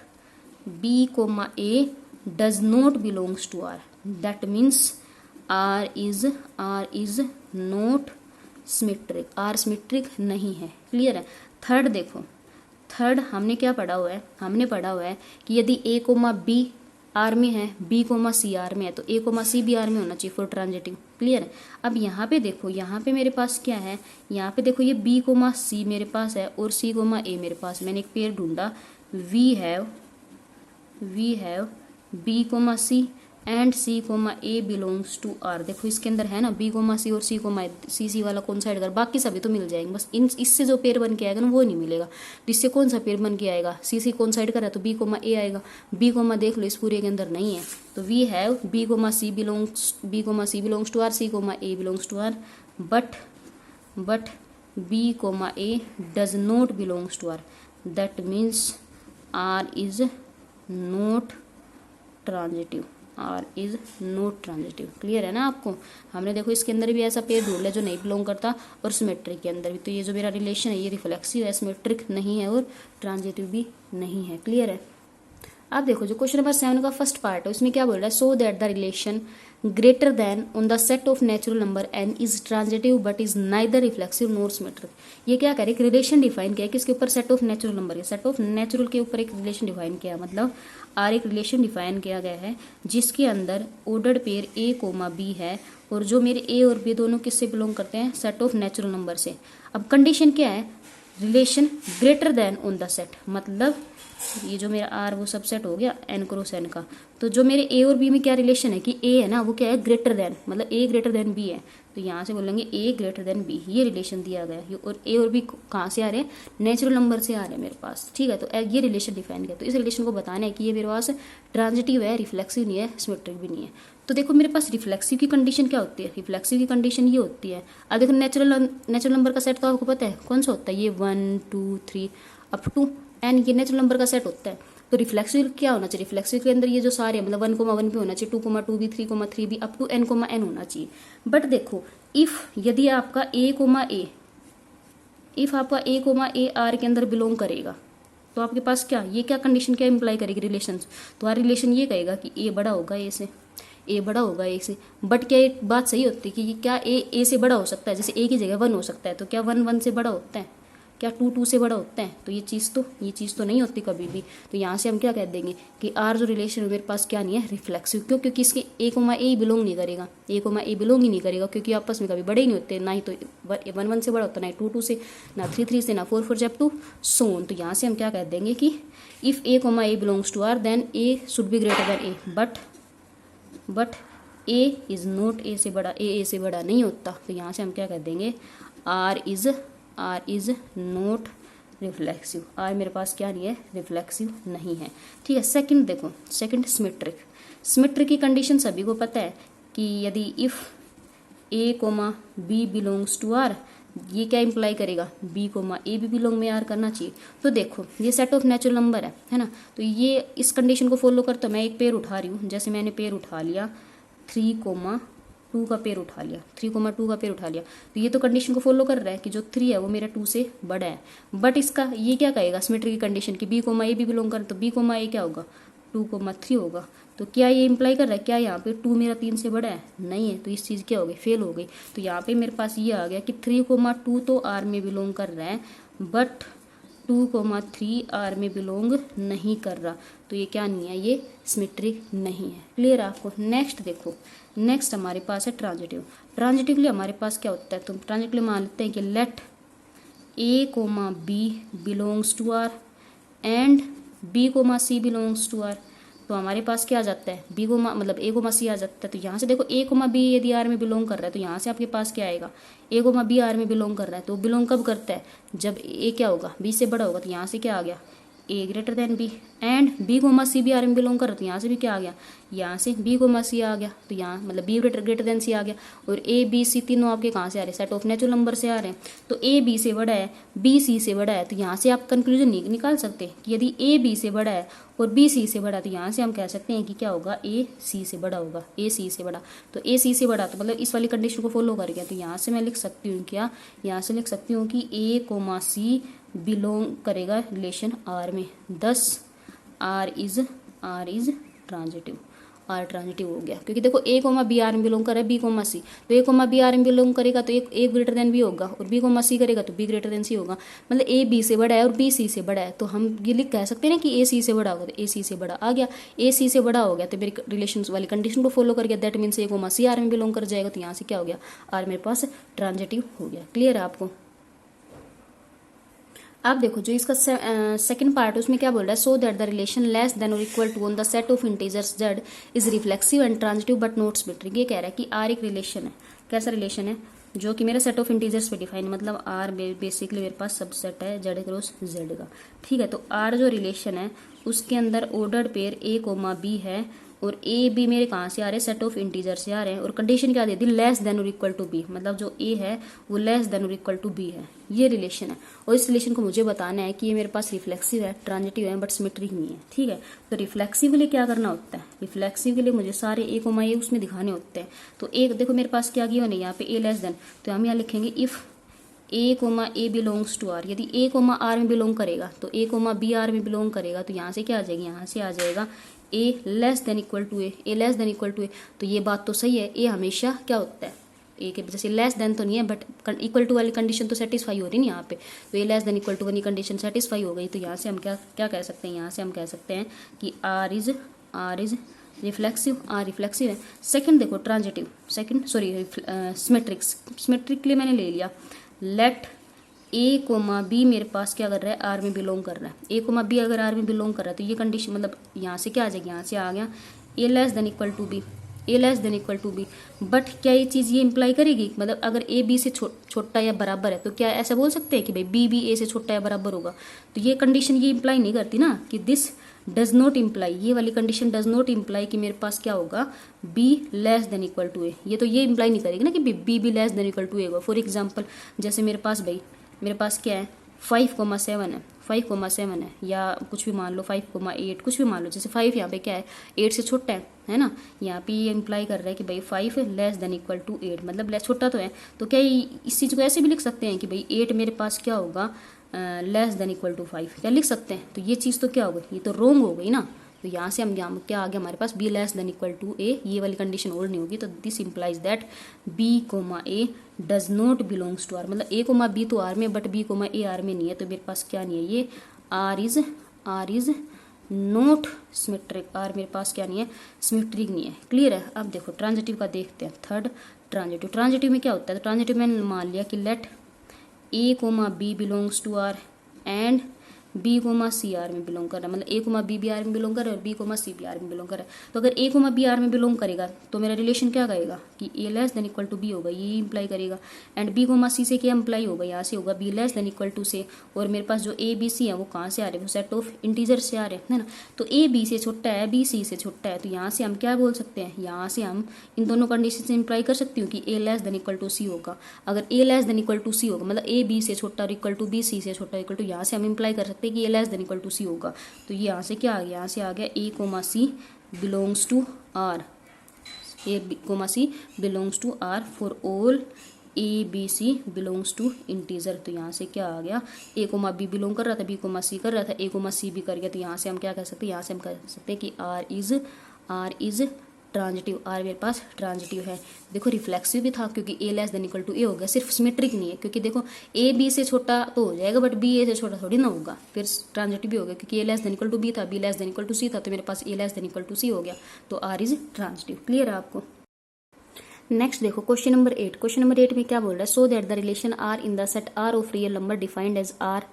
B comma A does not belongs to R, that means R is not symmetric, R symmetric नहीं है। क्लियर है। थर्ड देखो, थर्ड हमने क्या पढ़ा हुआ है, हमने पढ़ा हुआ है कि यदि ए कोमा बी आर में है, बी कोमा सी आर में है, तो ए कोमा सी भी आर में होना चाहिए फॉर ट्रांजिटिव। क्लियर है। अब यहाँ पे देखो, यहाँ पे मेरे पास क्या है, यहाँ पे देखो ये बी कोमा सी मेरे पास है और सी कोमा ए मेरे पास, मैंने एक पेयर ढूंढा, we have B comma C and C comma A belongs to R. देखो इसके अंदर है ना बी कोमा सी और सी कोमा सी वाला कौन साइड कर, बाकी सभी तो मिल जाएंगे, बस इससे जो पेयर बन के आएगा ना वो नहीं मिलेगा। तो इससे कौन सा पेयर बन के आएगा, सी कौन साइड कर है तो बी कोमा ए आएगा, बी कोमा देख लो इस पूरे के अंदर नहीं है। तो we have B comma C belongs to R, C comma A belongs to R, but B comma A does not belongs to R, that means R is not transitive, R is not transitive. Clear है ना आपको। हमने देखो इसके अंदर भी ऐसा pair ढूंढ लिया जो नहीं बिलोंग करता, और सिमेट्रिक के अंदर भी। तो ये जो मेरा रिलेशन है ये रिफ्लेक्सिव है, सिमेट्रिक नहीं है और ट्रांजिटिव भी नहीं है। क्लियर है। आप देखो जो क्वेश्चन नंबर 7 का फर्स्ट पार्ट है उसमें क्या बोल रहा है, so that the relation greater than on the set of natural number n is transitive but is neither reflexive nor symmetric. ये क्या कह रहे हैं, रिलेशन डिफाइन किया है किसके ऊपर, सेट ऑफ नेचुरल नंबर के, सेट ऑफ नेचुरल के ऊपर एक रिलेशन डिफाइन किया, मतलब आर एक रिलेशन डिफाइन किया गया है जिसके अंदर ordered pair a comma b है और जो मेरे a और b दोनों किससे बिलोंग करते हैं, सेट ऑफ नेचुरल नंबर से। अब कंडीशन क्या है, relation greater than on the set, मतलब ये जो मेरा आर वो सबसेट हो गया n क्रॉस n का, तो जो मेरे a और b में क्या रिलेशन है कि a है ना वो क्या है, ग्रेटर देन, मतलब a ग्रेटर देन b है, तो यहाँ से बोलेंगे a ग्रेटर देन b, ये रिलेशन दिया गया है। और a और b कहाँ से आ रहे हैं, नेचुरल नंबर से आ रहे हैं मेरे पास, ठीक है। तो ये रिलेशन डिफाइन किया, तो इस रिलेशन को बताना है कि ये मेरे पास ट्रांजिटिव है, रिफ्लेक्सिव नहीं है, सिमेट्रिक भी नहीं है। तो देखो मेरे पास रिफ्लेक्सिव की कंडीशन क्या होती है, रिफ्लेक्सिव की कंडीशन ये होती है, अब देखो नेचुरल नंबर का सेट तो आपको पता है कौन सा होता है, ये 1 2 3 अप टू n, ये नेचुरल नंबर का सेट होता है। तो रिफ्लेक्सिव क्या होना चाहिए, रिफ्लेक्सिव के अंदर ये जो सारे मतलब 1,1 पे होना चाहिए, 2,2 भी, 3,3 भी, अप टू n, n होना चाहिए। बट देखो इफ यदि आपका a, इफ आपका a, आर के अंदर बिलोंग करेगा तो आपके पास क्या, ये क्या कंडीशन क्या इंप्लाई करेगी रिलेशन, तो हर रिलेशन ये कहेगा कि a बड़ा होगा a से, a बड़ा होगा a से। बट क्या एक बात सही होती है कि क्या a से बड़ा हो सकता है, जैसे a की जगह 1 हो सकता है, तो क्या 1 1 से बड़ा होता है, क्या 2 2 से बड़ा होता है, तो ये चीज़ तो नहीं होती कभी भी। तो यहाँ से हम क्या कह देंगे कि आर जो रिलेशन है मेरे पास क्या नहीं है, रिफ्लेक्सिव। क्यों, क्योंकि इसके a ही बिलोंग नहीं करेगा, a बिलोंग ही नहीं करेगा, क्योंकि आपस में कभी बड़े ही नहीं होते, ना ही तो 1 1 से बड़ा होता, ना ही 2 2 से, ना 3 3 से, ना 4 4 जब टू सोन। तो यहाँ से हम क्या कह देंगे कि if a belongs to R then a should be greater than a, but a is not a से बड़ा, a से बड़ा नहीं होता। तो यहाँ से हम क्या कह देंगे, R is not reflexive, R मेरे पास क्या नहीं है, रिफ्लेक्सिव नहीं है, ठीक है। सेकंड देखो, सेकंड सिमेट्रिक की कंडीशन सभी को पता है कि यदि if a, b belongs to R, ये क्या इंप्लाई करेगा, b, a भी बिलोंग में आर करना चाहिए। तो देखो ये सेट ऑफ नेचुरल नंबर है ना, तो ये इस कंडीशन को फॉलो करता, मैं एक पेयर उठा रही हूँ, जैसे मैंने पेयर उठा लिया 3,2 का पेयर उठा लिया, 3,2 का पेयर उठा लिया, तो ये तो कंडीशन को फॉलो कर रहा है कि जो 3 है वो मेरा 2 से बड़ा है। बट इसका ये क्या कहेगा सिमेट्री की कंडीशन की b, a भी बिलोंग कर, तो b, a क्या होगा, 2,3 होगा। तो क्या ये इंप्लाई कर रहा है, क्या यहाँ पे 2 मेरा 3 से बड़ा है, नहीं है, तो इस चीज़ क्या हो गई, फेल हो गई। तो यहाँ पे मेरे पास ये आ गया कि 3,2 तो आर में बिलोंग कर रहा है, बट 2,3 आर में बिलोंग नहीं कर रहा, तो ये क्या नहीं है, ये सिमेट्रिक नहीं है। क्लियर है आपको। नेक्स्ट देखो, नेक्स्ट हमारे पास है ट्रांजिटिव। ट्रांजिटिव के लिए हमारे पास क्या होता है, तो ट्रांजिटिव के लिए मान लेते हैं कि let a, b belongs to R and b, c belongs to R. तो हमारे पास क्या आ जाता है, b, मतलब a, c आ जाता है। तो यहाँ से देखो a, b यदि आर में बिलोंग कर रहा है, तो यहाँ से आपके पास क्या आएगा, a, b आर में बिलोंग कर रहा है, तो बिलोंग कब करता है, जब a क्या होगा, b से बड़ा होगा। तो यहाँ से क्या आ गया, a greater than b, and b, c भी आर में बिलोंग कर रहा है, तो यहाँ से भी क्या आ गया, यहाँ से b, c आ गया, तो यहाँ मतलब b ग्रेटर देन c आ गया। और a, b, c तीनों आपके कहाँ से आ रहे हैं, सेट ऑफ नेचुरल नंबर से आ रहे हैं, तो a, b से बड़ा है, b, c से बड़ा है। तो यहाँ से आप कंक्लूजन निकाल सकते हैं कि यदि a, b से बड़ा है और b, c से बड़ा है, तो यहाँ से हम कह सकते हैं कि क्या होगा, a, c से बड़ा होगा, a, c से बड़ा। तो a, c से बड़ा, तो मतलब इस वाली कंडीशन को फॉलो कर गया। तो यहाँ से मैं लिख सकती हूँ क्या, यहाँ से लिख सकती हूँ कि a, c बिलोंग करेगा रिलेशन आर में, thus R is transitive, R transitive हो गया। क्योंकि देखो a, b आर में बिलोंग कर रहा है, b, c, तो a, b आर में बिलोंग करेगा तो एक ग्रेटर देन b होगा, और b, c करेगा तो b ग्रेटर देन c होगा। मतलब a, b से बड़ा है और b, c से बड़ा है, तो हम ये लिख कह सकते हैं ना कि a, c से बड़ा होगा, तो a, c से बड़ा आ गया, a, c से बड़ा हो गया, तो मेरी रिलेशन वाली कंडीशन को फॉलो कर गया, that means a, c R में बिलोंग कर जाएगा। तो यहाँ से क्या हो गया, आर मेरे पास ट्रांजिटिव हो गया। क्लियर है आपको। अब देखो जो इसका सेकंड पार्ट है उसमें क्या बोल रहा है, so that the relation less than और equal to on the set of integers z is reflexive and transitive but not symmetric. ये कह रहा है कि r एक रिलेशन है, कैसा रिलेशन है, जो कि मेरा सेट ऑफ इंटीजर्स पे डिफाइन, मतलब r बेसिकली मेरे पास सबसेट है z क्रॉस z का, ठीक है। तो r जो रिलेशन है उसके अंदर ऑर्डर्ड पेयर a, b है, और a, b मेरे कहाँ से आ रहे हैं, सेट ऑफ इंटीजर से आ रहे हैं, और कंडीशन क्या दे दी, लेस देन और इक्वल टू b, मतलब जो a है वो लेस देन और इक्वल टू b है, ये रिलेशन है। और इस रिलेशन को मुझे बताना है कि ये मेरे पास रिफ्लेक्सिव है, ट्रांजिटिव है, बट सिमेट्रिक नहीं है, ठीक है। तो रिफ्लेक्सिव के लिए क्या करना होता है, रिफ्लेक्सिव के लिए मुझे सारे a, a उसमें दिखाने होते हैं। तो एक देखो मेरे पास क्या गिवन है यहाँ पे a लेस देन, तो हम यहाँ लिखेंगे if A comma A belongs to R, यदि ए कोमा आर में बिलोंग करेगा तो ए कोमा बी आर में बिलोंग करेगा, तो यहाँ से क्या आ जाएगी, यहाँ से आ जाएगा A less than equal to A, A less than equal to A. तो ये बात तो सही है, ए हमेशा क्या होता है, ए के जैसे लेस देन तो नहीं है बट इक्वल टू वाली कंडीशन तो सेटिस्फाई हो रही नहीं यहाँ पे, तो ए लेस देन इक्वल टू वाली कंडीशन सेटिस्फाई हो गई। तो यहाँ से हम क्या क्या कह सकते हैं, यहाँ से हम कह सकते हैं कि R is reflexive, R reflexive है। सेकंड देखो transitive, second sorry symmetrics, symmetric के लिए मैंने ले लिया, लेट ए कोमा बी मेरे पास क्या कर रहा है, आर में बिलोंग कर रहा है, ए कोमा बी अगर आर में बिलोंग कर रहा है तो ये कंडीशन मतलब यहाँ से क्या आ जाएगी, यहाँ से आ गया A less than equal to B, A less than equal to B. But क्या ये चीज़ ये इंप्लाई करेगी, मतलब अगर ए बी से छोटा या बराबर है तो क्या ऐसा बोल सकते हैं कि भाई बी भी ए से छोटा या बराबर होगा, तो ये कंडीशन ये इंप्लाई नहीं करती ना कि दिस डज नॉट इम्प्लाई, ये वाली कंडीशन डज नॉट इम्प्लाई कि मेरे पास क्या होगा B less than equal to A, ये तो ये इंप्लाई नहीं करेगी ना कि बी भी लेस देन इक्वल टू ए होगा। फॉर एग्जाम्पल जैसे मेरे पास क्या है 5,7 है, 5,7 है या कुछ भी मान लो 5,8 कुछ भी मान लो, जैसे 5 यहाँ पे क्या है 8 से छोटा है ना, यहाँ पे ये इंप्लाई कर रहा है कि भाई 5 लेस देन इक्वल टू 8, मतलब छोटा तो है, तो क्या इस चीज़ को ऐसे भी लिख सकते हैं कि भाई 8 मेरे पास क्या होगा लेस देन इक्वल टू 5, क्या लिख सकते हैं। तो ये चीज़ तो क्या हो गई, ये तो रॉन्ग हो गई ना, तो यहाँ से हम क्या आ गया हमारे पास B less than equal to A, ये वाली कंडीशन और नहीं होगी। तो this implies that B comma A does not belongs to R, मतलब ए कोमा बी तो आर में but B comma A R में नहीं है, तो मेरे पास क्या नहीं है, ये R is not symmetric, R मेरे पास क्या नहीं है, सिमेट्रिक नहीं है। क्लियर है। अब देखो ट्रांजिटिव का देखते हैं, थर्ड ट्रांजिटिव। ट्रांजिटिव में क्या होता है, तो ट्रांजिटिव में मान लिया कि let A comma B belongs to R and B comma C R में बिलोंग कर रहा है, मतलब ए कोमा बी आर में बिलोंग कर रहा है और B comma C B R में बिलोंग कर रहा है। तो अगर ए कोमा बी आर में बिलोंग करेगा तो मेरा रिलेशन क्या करेगा कि A less than equal to B होगा, ये इंप्लाई करेगा, एंड बी कोमा सी से क्या इंप्लाई होगा, यहाँ से होगा B less than equal to से, और मेरे पास जो ए बी सी है वो कहाँ से आ रहे हैं, वो सेट ऑफ इंटीजर से आ रहे हैं, है ना। तो ए बी से छोटा है, बी सी से छोटा है, तो यहाँ से हम क्या बोल सकते हैं, यहाँ से हम इन दोनों कंडीशन से इंप्लाई कर सकती हूँ कि A less than equal to सी होगा। अगर ए लेस देन इक्वल टू सी होगा मतलब ए बी से छोटा और इक्वल टू बी सी से छोटा इक्वल टू, यहाँ से हम इंप्लाई कर सकते हैं कि A less than equal to सी होगा। तो ये यहाँ से क्या आ गया, यहाँ से आ गया A comma C belongs to R, A comma C belongs to R for all A B C belongs to integer. तो यहाँ से क्या आ गया, ए कोमा बी बिलोंग कर रहा था, बी कोमा सी कर रहा था, ए कोमा सी भी कर गया, तो यहाँ से हम क्या कह सकते हैं, यहाँ से हम कह सकते हैं कि आर इज ट्रांजिटिव, आर मेरे पास ट्रांजिटिव है। देखो रिफ्लेक्सिव भी था क्योंकि A less than equal to ए हो गया, सिर्फ सिमेट्रिक नहीं है क्योंकि देखो ए बी से छोटा तो हो जाएगा बट बी ए से छोटा थोड़ी ना होगा, फिर ट्रांजिटिव भी हो गया क्योंकि A less than equal to B था, B less than equal to C था, तो मेरे पास A less than equal to C हो गया, तो आर इज ट्रांजिटिव। क्लियर है आपको। नेक्स्ट देखो क्वेश्चन नंबर 8। क्वेश्चन नंबर 8 में क्या बोल रहा है, so that the relation R in the set R of real number defined as R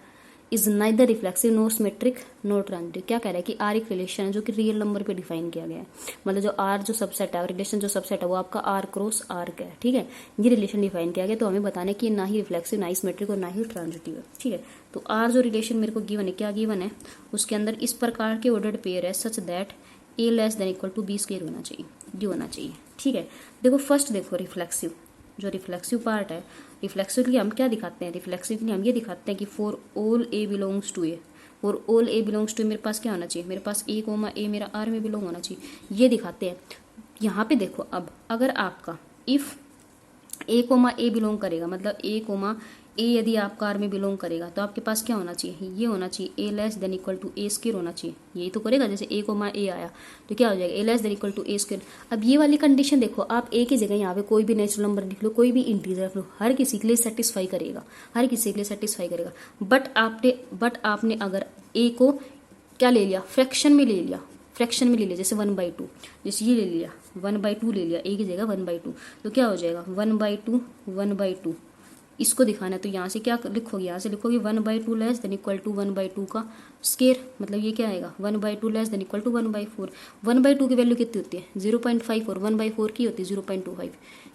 is neither reflexive nor symmetric nor transitive. क्या कह रहा है कि आर एक रिलेशन है जो कि रियल नंबर पे डिफाइन किया गया है, मतलब जो आर जो सबसेट है, रिलेशन जो सबसेट है वो आपका आर क्रॉस आर का है, ठीक है, ये रिलेशन डिफाइन किया गया। तो हमें बताना है कि ना ही रिफ्लेक्सिव, ना ही सिमेट्रिक और ना ही ट्रांजिटिव है, ठीक है। तो आर जो रिलेशन मेरे को गिवन है, क्या गिवन है, उसके अंदर इस प्रकार के ऑर्डर्ड पेयर है such that A less than equal to B square होना चाहिए, ये होना चाहिए, ठीक है। देखो फर्स्ट देखो रिफ्लेक्सिव, जो रिफ्लेक्सिव पार्ट है, रिफ्लेक्सिव के लिए हम क्या दिखाते हैं, रिफ्लेक्सिव के लिए हम ये दिखाते हैं कि for all A belongs to A, for all A belongs to मेरे पास क्या होना चाहिए, मेरे पास ए कोमा ए मेरा आर में बिलोंग होना चाहिए, ये दिखाते हैं। यहाँ पे देखो अब अगर आपका if A comma A belong करेगा, मतलब ए कोमा ए यदि आपका आर में बिलोंग करेगा तो आपके पास क्या होना चाहिए, ये होना चाहिए A less than equal to A square होना चाहिए, यही तो करेगा। जैसे ए कोमा ए आया तो क्या हो जाएगा, A less than equal to A square. अब ये वाली कंडीशन देखो, आप ए की जगह यहाँ पे कोई भी नेचुरल नंबर लिख लो, कोई भी इंटीजर रख लो, हर किसी के लिए सेटिस्फाई करेगा, हर किसी के लिए सेटिस्फाई करेगा। बट आपने अगर ए को क्या ले लिया, फ्रैक्शन में ले लिया, फ्रैक्शन में ले लिया, जैसे 1/2, जैसे ये ले लिया 1/2 ले लिया, ए की जगह 1/2, तो क्या हो जाएगा 1/2 इसको दिखाना है। तो यहाँ से क्या लिखोगे, यहाँ से लिखोगे 1/2 लेस देन इक्वल टू 1/2 का स्क्वायर, मतलब ये क्या आएगा 1/2 लेस देन इक्वल टू 1/4। 1/2 की वैल्यू कितनी होती है 0.5 और 1/4 की होती है 0.25।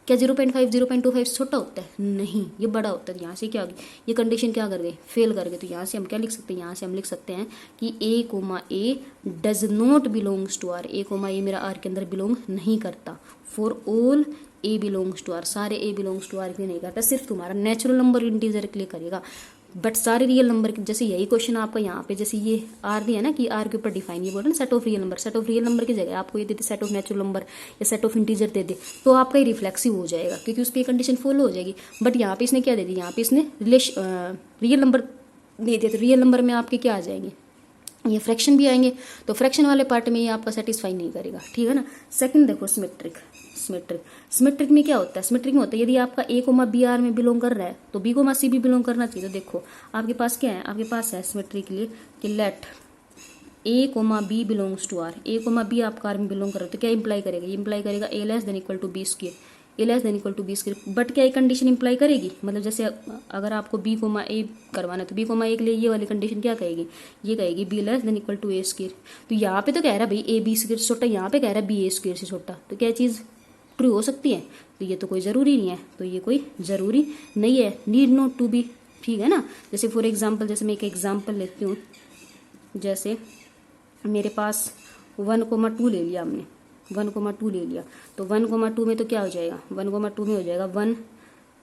क्या 0.5 छोटा होता है, नहीं ये बड़ा होता है। यहाँ से क्या होगी, ये कंडीशन क्या कर गए, फेल कर गए। तो यहाँ से हम क्या लिख सकते हैं, यहाँ से हम लिख सकते हैं कि A comma A does not belongs to R, A comma A मेरा आर के अंदर बिलोंग नहीं करता। For all A belongs to R, सारे ए बिलोंग्स टू आर के लिए नहीं करता, सिर्फ तुम्हारा नेचुरल नंबर इंटीजर के लिए करेगा। बट सारे रियल नंबर जैसे यही क्वेश्चन आपका यहाँ पे जैसे ये आर दिया ना कि आर के ऊपर डिफाइन, ये बोल रहे ना set of real number, set of real number की जगह आपको ये दे दे सेट ऑफ नेचुरल नंबर या सेट ऑफ इंटीजर दे दे, तो आपका ये रिफ्लेक्सिव हो जाएगा क्योंकि उस पर कंडीशन फॉलो हो जाएगी। बट यहाँ पे इसने क्या दे दी, यहाँ पे इसने रियल नंबर दे दिया, तो रियल नंबर में आपके क्या आ जाएंगे, ये फ्रैक्शन भी आएंगे, तो फ्रैक्शन वाले पार्ट में ये आपका सेटिस्फाई नहीं करेगा, ठीक है ना। सेकंड देखो सिमेट्रिक, सिमेट्रिक में क्या होता है, सिमेट्रिक में होता है यदि आपका ए कोमा बी आर में बिलोंग कर रहा है तो बी कोमा सी भी बिलोंग करना चाहिए। तो देखो आपके पास क्या है, आपके पास है सिमेट्रिक के लिए कि let A comma B belongs to R, A comma B आपका आर में बिलोंग कर रहा है, तो क्या इंप्लाई करेगा, ये इंप्लाई करेगा A less than equal to B square, A less than equal to B square. But क्या ये कंडीशन इंप्लाई करेगी, मतलब जैसे अगर आपको बी कोमा ए करवाना है तो बी कोमा ए के लिए ये वाली कंडीशन क्या कहेगी, ये कहेगी B less than equal to A square. तो यहाँ पे तो कह रहा है भाई ए बी स्क्वायर से छोटा, यहाँ पे कह रहा है बी ए स्क्वायर से छोटा, तो क्या चीज़ ट्रू हो सकती है, तो ये तो कोई ज़रूरी नहीं है, तो ये कोई ज़रूरी नहीं है, नीड नॉट टू बी, ठीक है ना। जैसे फॉर एग्जांपल, जैसे मैं एक एग्जांपल लेती हूँ, जैसे मेरे पास 1,2 ले लिया हमने, 1,2 ले लिया, तो 1,2 में तो क्या हो जाएगा, 1,2 में हो जाएगा 1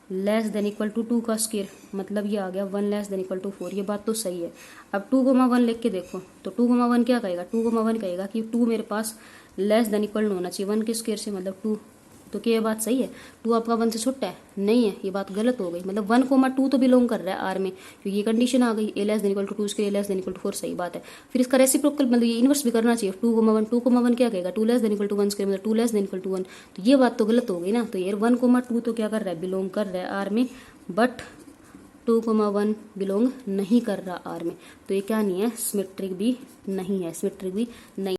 लेस देन इक्वल टू 2 का स्क्वायर, मतलब ये आ गया 1 लेस देन इक्वल टू 4, ये बात तो सही है। अब 2,1 लिख के देखो, तो 2,1 क्या कहेगा, 2,1 कहेगा कि 2 मेरे पास लेस देन इक्वल होना चाहिए 1 के स्क्वायर से, मतलब 2, तो क्या ये बात सही है, 2 आपका 1 से छोटा है, नहीं है, ये बात गलत हो गई। मतलब 1,2 तो बिलोंग कर रहा है आर में, क्योंकि ये कंडीशन आ गई A less than equal to 2 square, A less than equal to 4, सही बात है। फिर इसका रेसिप्रोकल मतलब ये इनवर्स भी करना चाहिए, 2,1 क्या कहेगा, 2 less than equal to 1 square, मतलब 2 लेस देन इक्वल टू 1, तो ये बात तो गलत हो गई ना। तो ये 1,2 तो क्या कर रहा है, बिलोंग कर रहा है आर में, बट 2,1 बिलोंग नहीं कर रहा आर में, तो ये क्या नहीं है, सिमेट्रिक भी नहीं है, सिमेट्रिक भी नहीं।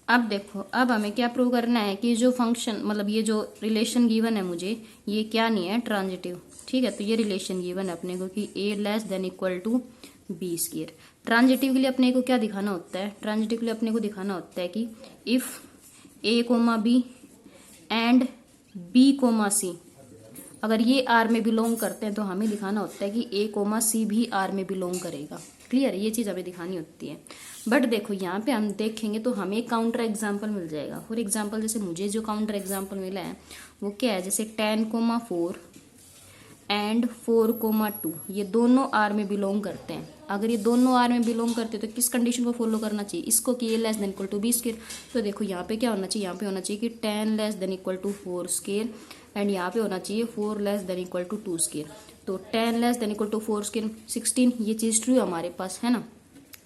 अब देखो, अब हमें क्या प्रूव करना है कि जो फंक्शन मतलब ये जो रिलेशन गिवन है मुझे, ये क्या नहीं है, ट्रांजिटिव, ठीक है। तो ये रिलेशन गिवन है अपने को कि A less than equal to B square. Transitive के लिए अपने को क्या दिखाना होता है, ट्रांजिटिव के लिए अपने को दिखाना होता है कि if A comma B and B comma C, अगर ये आर में बिलोंग करते हैं तो हमें दिखाना होता है कि ए कोमा सी भी आर में बिलोंग करेगा, क्लियर, ये चीज़ हमें दिखानी होती है। बट देखो यहाँ पे हम देखेंगे तो हमें काउंटर एग्जाम्पल मिल जाएगा। फॉर एग्जाम्पल जैसे मुझे जो काउंटर एग्जाम्पल मिला है वो क्या है, जैसे 10,4 एंड 4,2, ये दोनों आर में बिलोंग करते हैं। अगर ये दोनों आर में बिलोंग करते हैं तो किस कंडीशन को फॉलो करना चाहिए, इसको कि A less than equal to B square. तो देखो यहाँ पे क्या होना चाहिए, यहाँ पे होना चाहिए कि 10 less than equal to 4 square, and यहाँ पे होना चाहिए 4 less than equal to 2 square. तो 10 less than equal to 4 square 16, ये चीज़ ट्रू हमारे पास है ना।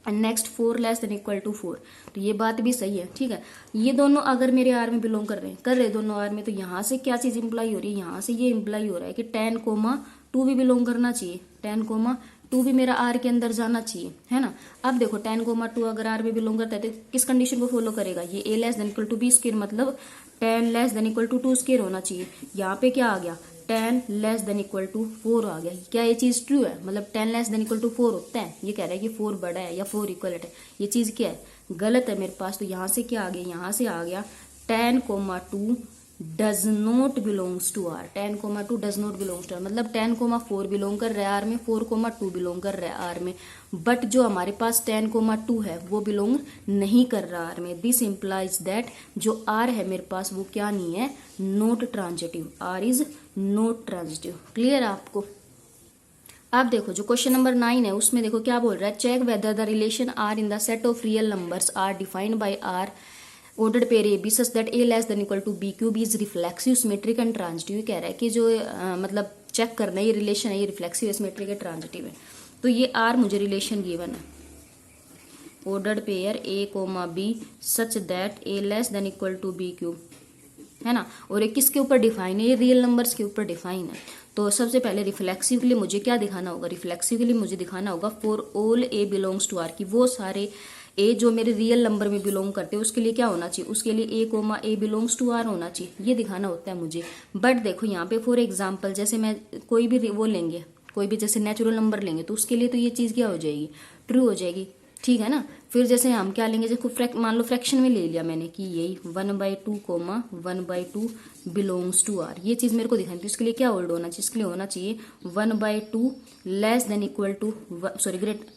And next 4 less than equal to 4, तो ये बात भी सही है, ठीक है। ये दोनों अगर मेरे आर में बिलोंग कर रहे हैं दोनों आर में, तो यहाँ से क्या चीज़ इंप्लाई हो रही है, यहाँ से ये इंप्लाई हो रहा है कि 10,2 भी बिलोंग करना चाहिए, 10,2 भी मेरा आर के अंदर जाना चाहिए, है ना। अब देखो 10,2 अगर आर में बिलोंग करता है तो किस कंडीशन को फॉलो करेगा, ये A less than equal to B square, मतलब 10 less than equal to 2 square होना चाहिए। यहाँ पे क्या आ गया, 10 लेस देन इक्वल टू 4 आ गया। क्या ये चीज ट्रू है, मतलब 10 लेस देन इक्वल टू 4 होता है, ये कह रहा है कि 4 बड़ा है या 4 इक्वल है, ये चीज क्या है, गलत है मेरे पास। तो यहाँ से क्या आ गया, यहाँ से आ गया 10,2 does not belongs to R, 10,2 does not belongs to R, मतलब 10,4 बिलोंग कर रहा है आर में, 4,2 बिलोंग कर रहा है आर में, बट जो हमारे पास 10,2 है वो बिलोंग नहीं कर रहा आर में। दिस इम्प्लाइज दैट जो आर है मेरे पास वो क्या नहीं है, not transitive, R is not transitive, clear आपको। अब देखो जो क्वेश्चन नंबर 9 है उसमें देखो क्या बोल रहा है, check whether the relation R in the set of real numbers R defined by R ordered pair A B such that A less than equal to B cube is reflexive, symmetric and transitive। कह रहा है कि जो मतलब check करना है ये relation है, ये रिफ्लेक्सिव है, सिमेट्रिक है, ट्रांजिटिव है। तो ये R मुझे रिलेशन गिवन है, ordered pair A comma B such that A less than equal to B cube, है ना। और ये किसके ऊपर डिफाइन है, ये रियल नंबर्स के ऊपर डिफाइन है। तो सबसे पहले रिफ्लेक्सिव के लिए मुझे क्या दिखाना होगा, रिफ्लेक्सिव के लिए मुझे दिखाना होगा for all A belongs to R, कि वो सारे ए जो मेरे रियल नंबर में बिलोंग करते हैं उसके लिए क्या होना चाहिए, उसके लिए A comma A belongs to R होना चाहिए, ये दिखाना होता है मुझे। बट देखो यहाँ पे फॉर एग्जांपल जैसे मैं कोई भी वो लेंगे, कोई भी जैसे नेचुरल नंबर लेंगे तो उसके लिए तो ये चीज़ क्या हो जाएगी, ट्रू हो जाएगी, ठीक है ना। फिर जैसे हम क्या लेंगे, जैसे मान लो फ्रैक्शन में ले लिया मैंने कि यही 1/2 कोमा 1/2 बिलोंग्स टू आर, ये चीज़ मेरे को दिखानी थी, उसके लिए क्या होल्ड होना चाहिए, इसके लिए होना चाहिए 1/2 less than equal to sorry great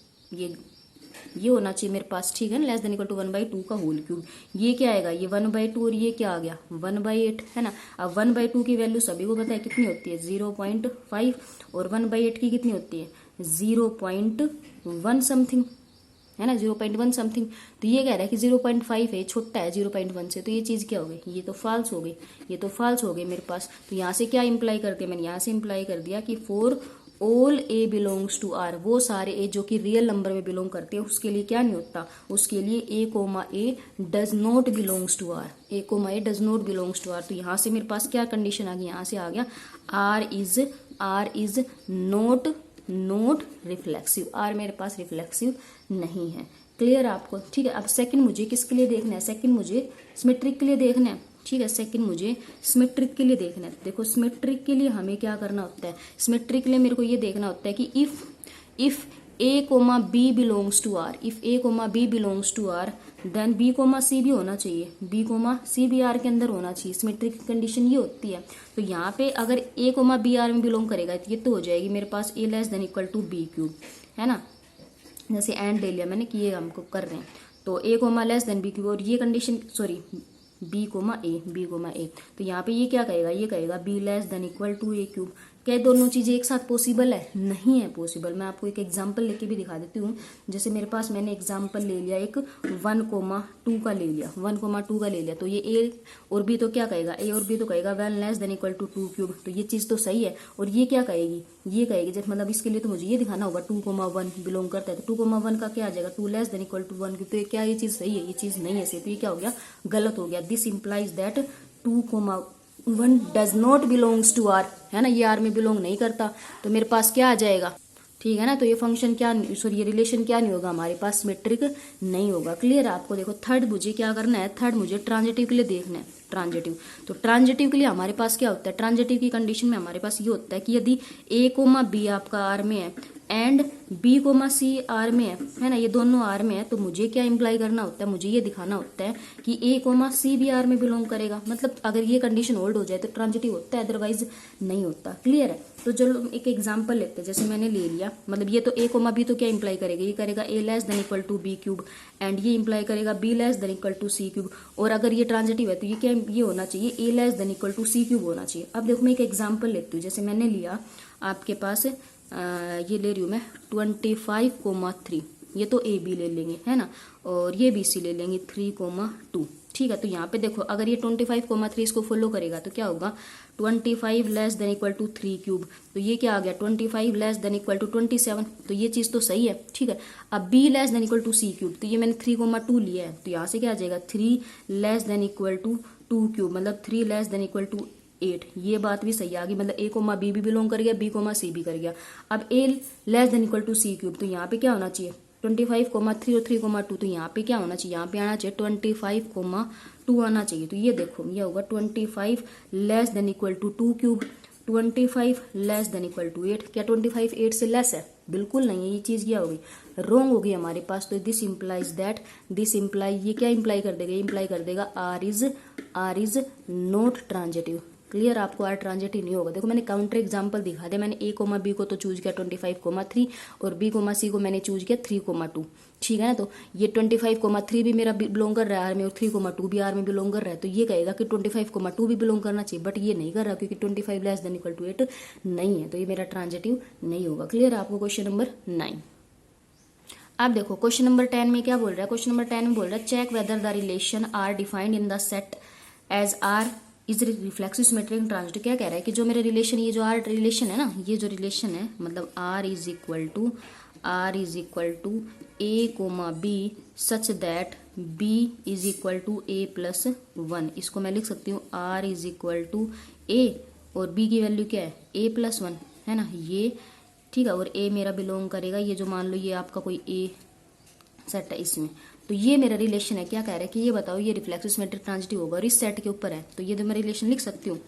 ये होना चाहिए मेरे पास, ठीक है ना, लेस देन इक्वल टू 1/2 का होल क्यूब। ये क्या आएगा, ये 1/2 और ये क्या आ गया 1/8, है ना। अब 1/2 की वैल्यू सभी को पता है कितनी होती है 0.5 और 1/8 की कितनी होती है 0.1 समथिंग, है ना, 0.1 समथिंग। तो ये कह रहा है कि 0.5 है, छोटा है 0.1 से, तो ये चीज़ क्या हो गई, ये तो फॉल्स हो गई, ये तो फॉल्स हो गई मेरे पास। तो यहाँ से क्या इंप्लाई कर दिया मैंने, यहाँ से इंप्लाई कर दिया कि for all A belongs to R, वो सारे ए जो कि रियल नंबर में बिलोंग करते हैं, उसके लिए क्या नहीं होता, उसके लिए A comma A does not belongs to R, A comma A does not belongs to R. तो यहाँ से मेरे पास क्या कंडीशन आ गई, यहाँ से आ गया R is not reflexive, R मेरे पास रिफ्लेक्सिव नहीं है। क्लियर आपको, ठीक है। अब सेकंड मुझे किसके लिए देखना है, सेकंड मुझे सिमेट्रिक के लिए देखना है, ठीक है। सेकंड मुझे सिमेट्रिक के लिए देखना है। देखो सिमेट्रिक के लिए हमें क्या करना होता है, सिमेट्रिक के लिए मेरे को ये देखना होता है कि if A comma B belongs to R, if A comma B belongs to R then B comma C भी होना चाहिए, बी कोमा सी भी आर के अंदर होना चाहिए। सिमेट्रिक कंडीशन ये होती है। तो यहाँ पे अगर ए कोमा बी आर में बिलोंग करेगा तो ये तो हो जाएगी मेरे पास A less than equal to B cube, है ना, जैसे एंड ले लिया मैंने कि ये हमको कर रहे हैं। तो A comma less than B cube, और ये condition sorry B comma A, तो यहाँ पे ये क्या कहेगा, ये कहेगा B less than equal to A cube. क्या दोनों चीजें एक साथ पॉसिबल है, नहीं है पॉसिबल। मैं आपको एक एग्जांपल लेके भी दिखा देती हूँ। जैसे मेरे पास मैंने एग्जांपल ले लिया एक 1,2 का ले लिया, 1,2 का ले लिया, तो ये ए और बी तो क्या कहेगा, ए और बी तो कहेगा 1 less than equal to 2 cube. तो ये चीज तो सही है। और ये क्या कहेगी, ये कहेगी जैसे मतलब इसके लिए तो मुझे ये दिखाना होगा 2,1 बिलोंग करता है, तो 2,1 का क्या आ जाएगा 2 less than equal to 1 cube. तो क्या ये चीज सही है, ये चीज नहीं है सही। तो ये क्या हो गया, गलत हो गया। This implies that 2,1 does not belongs to R, है ना, ये आर में बिलोंग नहीं करता। तो मेरे पास क्या आ जाएगा, ठीक है ना। तो ये फंक्शन क्या सॉरी ये रिलेशन क्या नहीं होगा, हमारे पास सिमेट्रिक नहीं होगा। क्लियर है आपको। देखो थर्ड मुझे क्या करना है, थर्ड मुझे ट्रांजिटिव के लिए देखना है, ट्रांजिटिव। तो ट्रांजिटिव के लिए हमारे पास क्या होता है, ट्रांजिटिव की कंडीशन में हमारे पास ये होता है कि यदि ए कोमा बी आपका आर में है and B comma C R में है ना, ये दोनों आर में है, तो मुझे क्या इंप्लाई करना होता है, मुझे ये दिखाना होता है कि ए कोमा सी भी आर में बिलोंग करेगा। मतलब अगर ये कंडीशन होल्ड हो जाए तो ट्रांजिटिव होता है, अदरवाइज नहीं होता। क्लियर है। तो चलो एक एग्जांपल लेते हैं। जैसे मैंने ले लिया, मतलब ये तो ए कोमा बी तो क्या इंप्लाई करेगा, ये करेगा A less than equal to B cube, and ये इंप्लाई करेगा B less than equal to C cube. और अगर ये ट्रांजिटिव है तो ये क्या ये होना चाहिए, A less than equal to C cube होना चाहिए। अब देखो मैं एक एग्जाम्पल लेती हूँ। जैसे मैंने लिया आपके पास ये ले रही हूँ मैं 25,3, ये तो ए बी ले लेंगे, है ना, और ये बी सी ले लेंगे 3,2। ठीक है। तो यहाँ पे देखो अगर ये 25,3 इसको फॉलो करेगा तो क्या होगा, 25 less than equal to 3 cube. तो ये क्या आ गया 25 लेस देन इक्वल टू 27। तो ये चीज तो सही है। ठीक है। अब B less than equal to C cube, तो ये मैंने 3,2 लिया है, तो यहाँ से क्या आ जाएगा 3 less than equal to 2 cube, मतलब 3 लेस देन इक्वल टू 8। ये बात भी सही आ गई, मतलब ए कोमा बी भी बिलोंग कर गया, बी कोमा सी भी कर गया। अब A less than equal to C cube, तो यहाँ पे क्या होना चाहिए 25,3 और 3,2। तो यहाँ पे क्या होना चाहिए, यहाँ पे आना चाहिए 25,2 आना चाहिए। तो ये देखो ये होगा 25 less than equal to 2 cube, 25 less than equal to 8। क्या 25 8 से लेस है, बिल्कुल नहीं है। ये चीज क्या होगी, रॉन्ग होगी हमारे पास। तो this implies that, this imply ये क्या इंप्लाई कर देगा, इंप्लाई कर देगा R is not transitive. Clear. आपको आर ट्रांजिटिव नहीं होगा। देखो मैंने काउंटर एग्जांपल दिखा दिया। मैंने ए कोमा बी को तो चूज किया 25,3 और बी कोमा सी को मैंने चूज किया 3,2। ठीक है ना। तो ये 25,3 भी मेरा बिलोंग कर रहा है आर में और 3,2 भी आर में बिलोंग कर रहा है। तो ये कहेगा कि 25,2 भी बिलोंग करना चाहिए, बट ये नहीं कर रहा क्योंकि 25 लेस देन इक्वल टू 8 नहीं है। तो ये मेरा ट्रांजिटिव नहीं होगा। क्लियर है आपको। Question number 9। अब देखो क्वेश्चन नंबर 10 में क्या बोल रहा है, क्वेश्चन नंबर 10 में बोल रहा है check whether the relation R defined in the set as R is reflexive symmetric and transitive. क्या कह रहा है कि जो मेरा रिलेशन, ये जो आर रिलेशन है ना, ये जो रिलेशन है मतलब R is equal to A comma B such that B is equal to A plus 1। इसको मैं लिख सकती हूँ R is equal to A और बी की वैल्यू क्या है ए प्लस 1, है ना, ये ठीक है। और ए मेरा बिलोंग करेगा, ये जो मान लो ये आपका कोई ए सेट है इसमें, तो ये मेरा रिलेशन है। क्या कह रहा है कि ये बताओ ये रिफ्लेक्सिव सिमेट्रिक ट्रांजिटिव होगा और इस सेट के ऊपर है। तो ये तो मैं रिलेशन लिख सकती हूँ।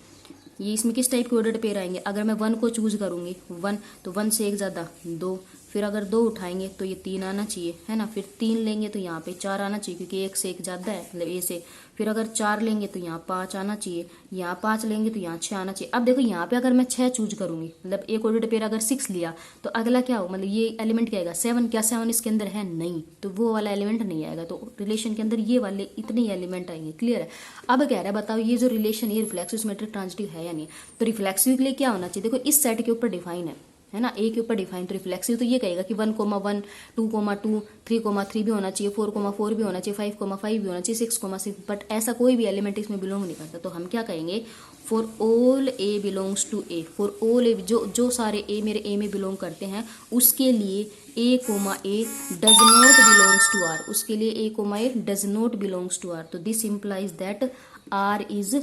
ये इसमें किस टाइप के ऑर्डर पेयर आएंगे, अगर मैं 1 को चूज करूंगी 1 तो 1 से 1 ज्यादा 2, फिर अगर 2 उठाएंगे तो ये 3 आना चाहिए, है ना, फिर 3 लेंगे तो यहाँ पे 4 आना चाहिए क्योंकि 1 से 1 ज्यादा है मतलब ए से। फिर अगर 4 लेंगे तो यहाँ 5 आना चाहिए, यहाँ 5 लेंगे तो यहाँ 6 आना चाहिए। अब देखो यहाँ पे अगर मैं 6 चूज करूंगी मतलब एक ऑर्डर पेयर अगर 6 लिया तो अगला क्या हो, मतलब ये एलिमेंट क्या आएगा 7। क्या 7 इसके अंदर है, नहीं, तो वो वाला एलिमेंट नहीं आएगा। तो रिलेशन के अंदर ये वाले इतने ही एलिमेंट आएंगे। क्लियर है। अब कह रहा है बताओ ये जो रिलेशन ये रिफ्लेक्सिव सिमेट्रिक ट्रांजिटिव है या नहीं। तो रिफ्लेक्सिव के लिए क्या होना चाहिए, देखो इस सेट के ऊपर डिफाइन है, है ना, ए के ऊपर डिफाइन, तो रिफ्लेक्सिव तो ये कहेगा कि 1,1, 2,2, 3,3 भी होना चाहिए, 4,4 भी होना चाहिए, 5,5 भी होना चाहिए, 6,6, बट ऐसा कोई भी एलिमेंट इसमें बिलोंग नहीं करता। तो हम क्या कहेंगे, for all A belongs to A, for all A, जो सारे ए मेरे ए में बिलोंग करते हैं उसके लिए A comma A does not belongs to R, उसके लिए A comma A does not belongs to R. तो this implies that R is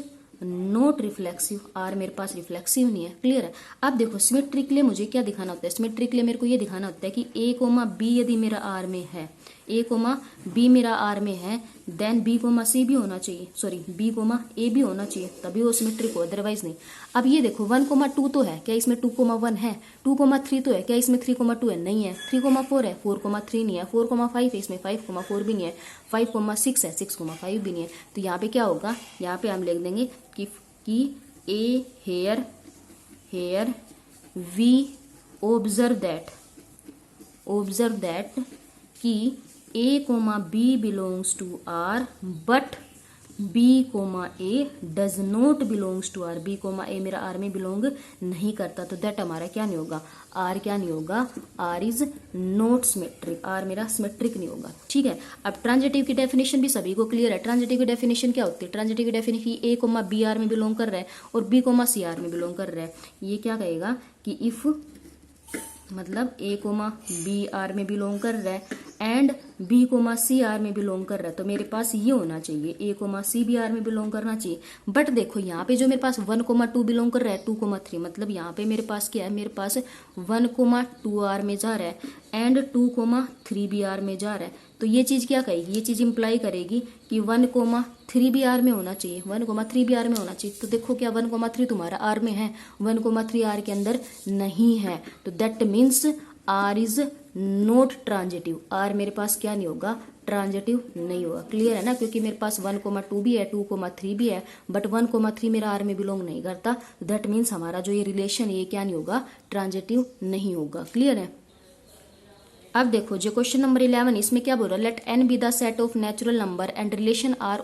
not reflexive, R मेरे पास रिफ्लेक्सिव नहीं है। क्लियर है। अब देखो सिमेट्रिकली मुझे क्या दिखाना होता है, सिमेट्रिकली मेरे को ये दिखाना होता है कि ए कोमा बी यदि मेरा आर में है, ए कोमा बी मेरा आर में है, देन बी कोमा सी भी होना चाहिए, सॉरी बी कोमा ए भी होना चाहिए, तभी वो सिमेट्रिक हो, अदरवाइज नहीं। अब ये देखो 1,2 तो है, क्या इसमें 2,1 है, 2,3 तो है, क्या इसमें 3,2 है, नहीं है, 3,4 है, 4,3 नहीं है, 4,5 है, इसमें 5,4 भी नहीं है, 5,6 है, 6,5 भी नहीं है। तो यहाँ पे क्या होगा, यहाँ पे हम लिख देंगे कि uh here we observe that कि A comma B belongs to R but B comma A does not belongs to R, B comma A मेरा आर में बिलोंग नहीं करता। तो दैट हमारा क्या नहीं होगा, आर क्या नहीं होगा, R is not symmetric, R मेरा सिमेट्रिक नहीं होगा। ठीक है। अब ट्रांजिटिव की डेफिनेशन भी सभी को क्लियर है। ट्रांजिटिव की डेफिनेशन क्या होती है, ट्रांजिटिव की definition A comma B R में बिलोंग कर रहा है और बी कोमा सी आर में बिलोंग कर रहा है। ये क्या कहेगा कि इफ मतलब ए कोमा बी आर में बिलोंग कर रहा है and B comma C R में बिलोंग कर रहा है, तो मेरे पास ये होना चाहिए A comma C B R में बिलोंग करना चाहिए। बट देखो यहाँ पे जो मेरे पास 1,2 बिलोंग कर रहा है, 2,3, मतलब यहाँ पे मेरे पास क्या है, मेरे पास 1,2 आर में जा रहा है एंड 2,3 बी आर में जा रहा है। तो ये चीज क्या कहेगी, ये चीज इंप्लाई करेगी कि 1,3 भी आर में होना चाहिए, 1,3 भी आर में होना चाहिए। तो देखो क्या 1,3 तुम्हारा आर में है, 1,3 आर के अंदर नहीं है, तो that means R is not transitive, R मेरे पास क्या नहीं होगा, ट्रांजिटिव नहीं होगा। क्लियर है ना, क्योंकि मेरे पास 1,2 भी है, 2,3 भी है, बट 1,3 मेरा आर में बिलोंग नहीं करता। दैट मीन्स हमारा जो ये रिलेशन है ये क्या नहीं होगा, ट्रांजिटिव नहीं होगा। क्लियर है। अब देखो जो क्वेश्चन नंबर 11 इसमें क्या बोल रहा है, let N be the set of natural number and relation R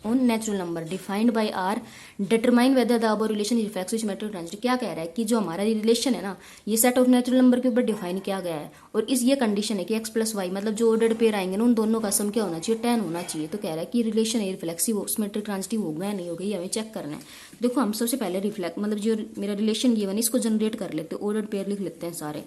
on natural number defined by R, determine whether the above relation is reflexive symmetric transitive. क्या कह रहा है कि जो हमारा रिलेशन है ना, ये सेट ऑफ नेचुरल नंबर के ऊपर डिफाइन किया गया है और इस ये कंडीशन है कि एक्स प्लस वाई मतलब जो ऑर्डर्ड पेयर आएंगे ना उन दोनों का सम क्या होना चाहिए, 10 होना चाहिए। तो कह रहा है कि रिलेशन है रिफ्लेक्सिव सिमेट्रिक ट्रांजिटिव हो गया नहीं हो गई, हमें चेक करना है। देखो हम सबसे पहले रिफ्लेक्ट मतलब जो मेरा रिलेशन गिवन है इसको जनरेट कर लेते हैं, ऑर्डर्ड पेयर लिख लेते हैं सारे।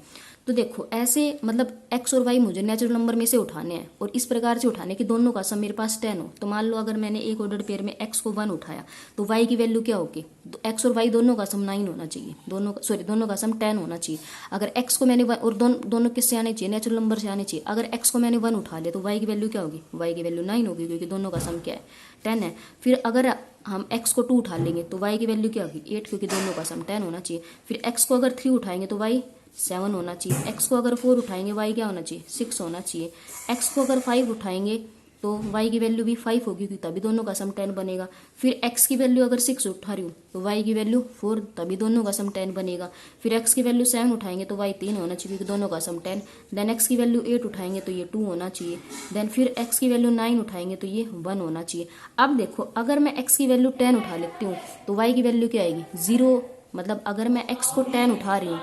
तो देखो ऐसे मतलब x और y मुझे नेचुरल नंबर में से उठाने हैं और इस प्रकार से उठाने कि दोनों का सम मेरे पास 10 हो। तो मान लो अगर मैंने एक ऑर्डर्ड पेयर में x को 1 उठाया तो y की वैल्यू क्या होगी, x और y दोनों का सम 9 होना चाहिए, दोनों का सम 10 होना चाहिए। अगर x को मैंने और दोनों किससे आने चाहिए, नेचुरल नंबर से आने चाहिए। अगर x को मैंने 1 उठा लिया तो y की वैल्यू क्या होगी, y की वैल्यू 9 होगी क्योंकि दोनों का सम क्या है, 10 है। फिर अगर हम x को 2 उठा लेंगे तो y की वैल्यू क्या होगी, 8, क्योंकि दोनों का सम 10 होना चाहिए। फिर x को अगर 3 उठाएंगे तो y 7 होना चाहिए। x को अगर 4 उठाएंगे y क्या होना चाहिए, 6 होना चाहिए। x को अगर 5 उठाएंगे तो y की वैल्यू भी 5 होगी क्योंकि तभी दोनों का सम 10 बनेगा। फिर x की वैल्यू अगर 6 उठा रही हूँ तो y की वैल्यू 4, तभी दोनों का सम 10 बनेगा। फिर x की वैल्यू 7 उठाएंगे तो y 3 होना चाहिए क्योंकि दोनों का सम 10। देन x की वैल्यू 8 उठाएंगे तो ये 2 होना चाहिए। देन फिर x की वैल्यू 9 उठाएंगे तो ये 1 होना चाहिए। अब देखो अगर मैं x की वैल्यू 10 उठा लेती हूँ तो y की वैल्यू क्या आएगी, 0। मतलब अगर मैं x को 10 उठा रही हूँ,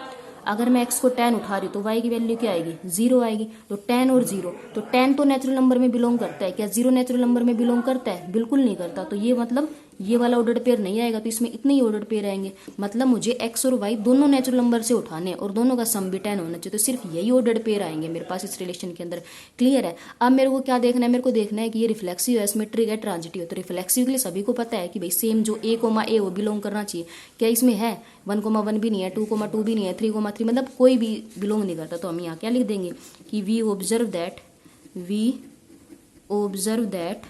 अगर मैं x को 10 उठा रही हूँ तो y की वैल्यू क्या आएगी, 0 आएगी। तो 10 और 0, तो 10 तो नेचुरल नंबर में बिलोंग करता है, क्या 0 नेचुरल नंबर में बिलोंग करता है, बिल्कुल नहीं करता। तो ये मतलब ये वाला ऑर्डर्ड पेयर नहीं आएगा, तो इसमें इतने ही ऑर्डर्ड पेयर आएंगे। मतलब मुझे x और y दोनों नेचुरल नंबर से उठाने हैं और दोनों का सम भी 10 होना चाहिए, तो सिर्फ यही ऑर्डर्ड पेयर आएंगे मेरे पास इस रिलेशन के अंदर। क्लियर है। अब मेरे को क्या देखना है, मेरे को देखना है कि ये रिफ्लेक्सिव है, सिमेट्रिक है, ट्रांजिटिव है। तो रिफ्लेक्सिव के लिए सभी को पता है कि भाई सेम जो a कोमा ए वो बिलोंग करना चाहिए। क्या इसमें है, 1,1 भी नहीं है, 2,2 भी नहीं है, 3,3 मतलब कोई भी बिलोंग नहीं करता। तो हम यहाँ क्या लिख देंगे कि we observe that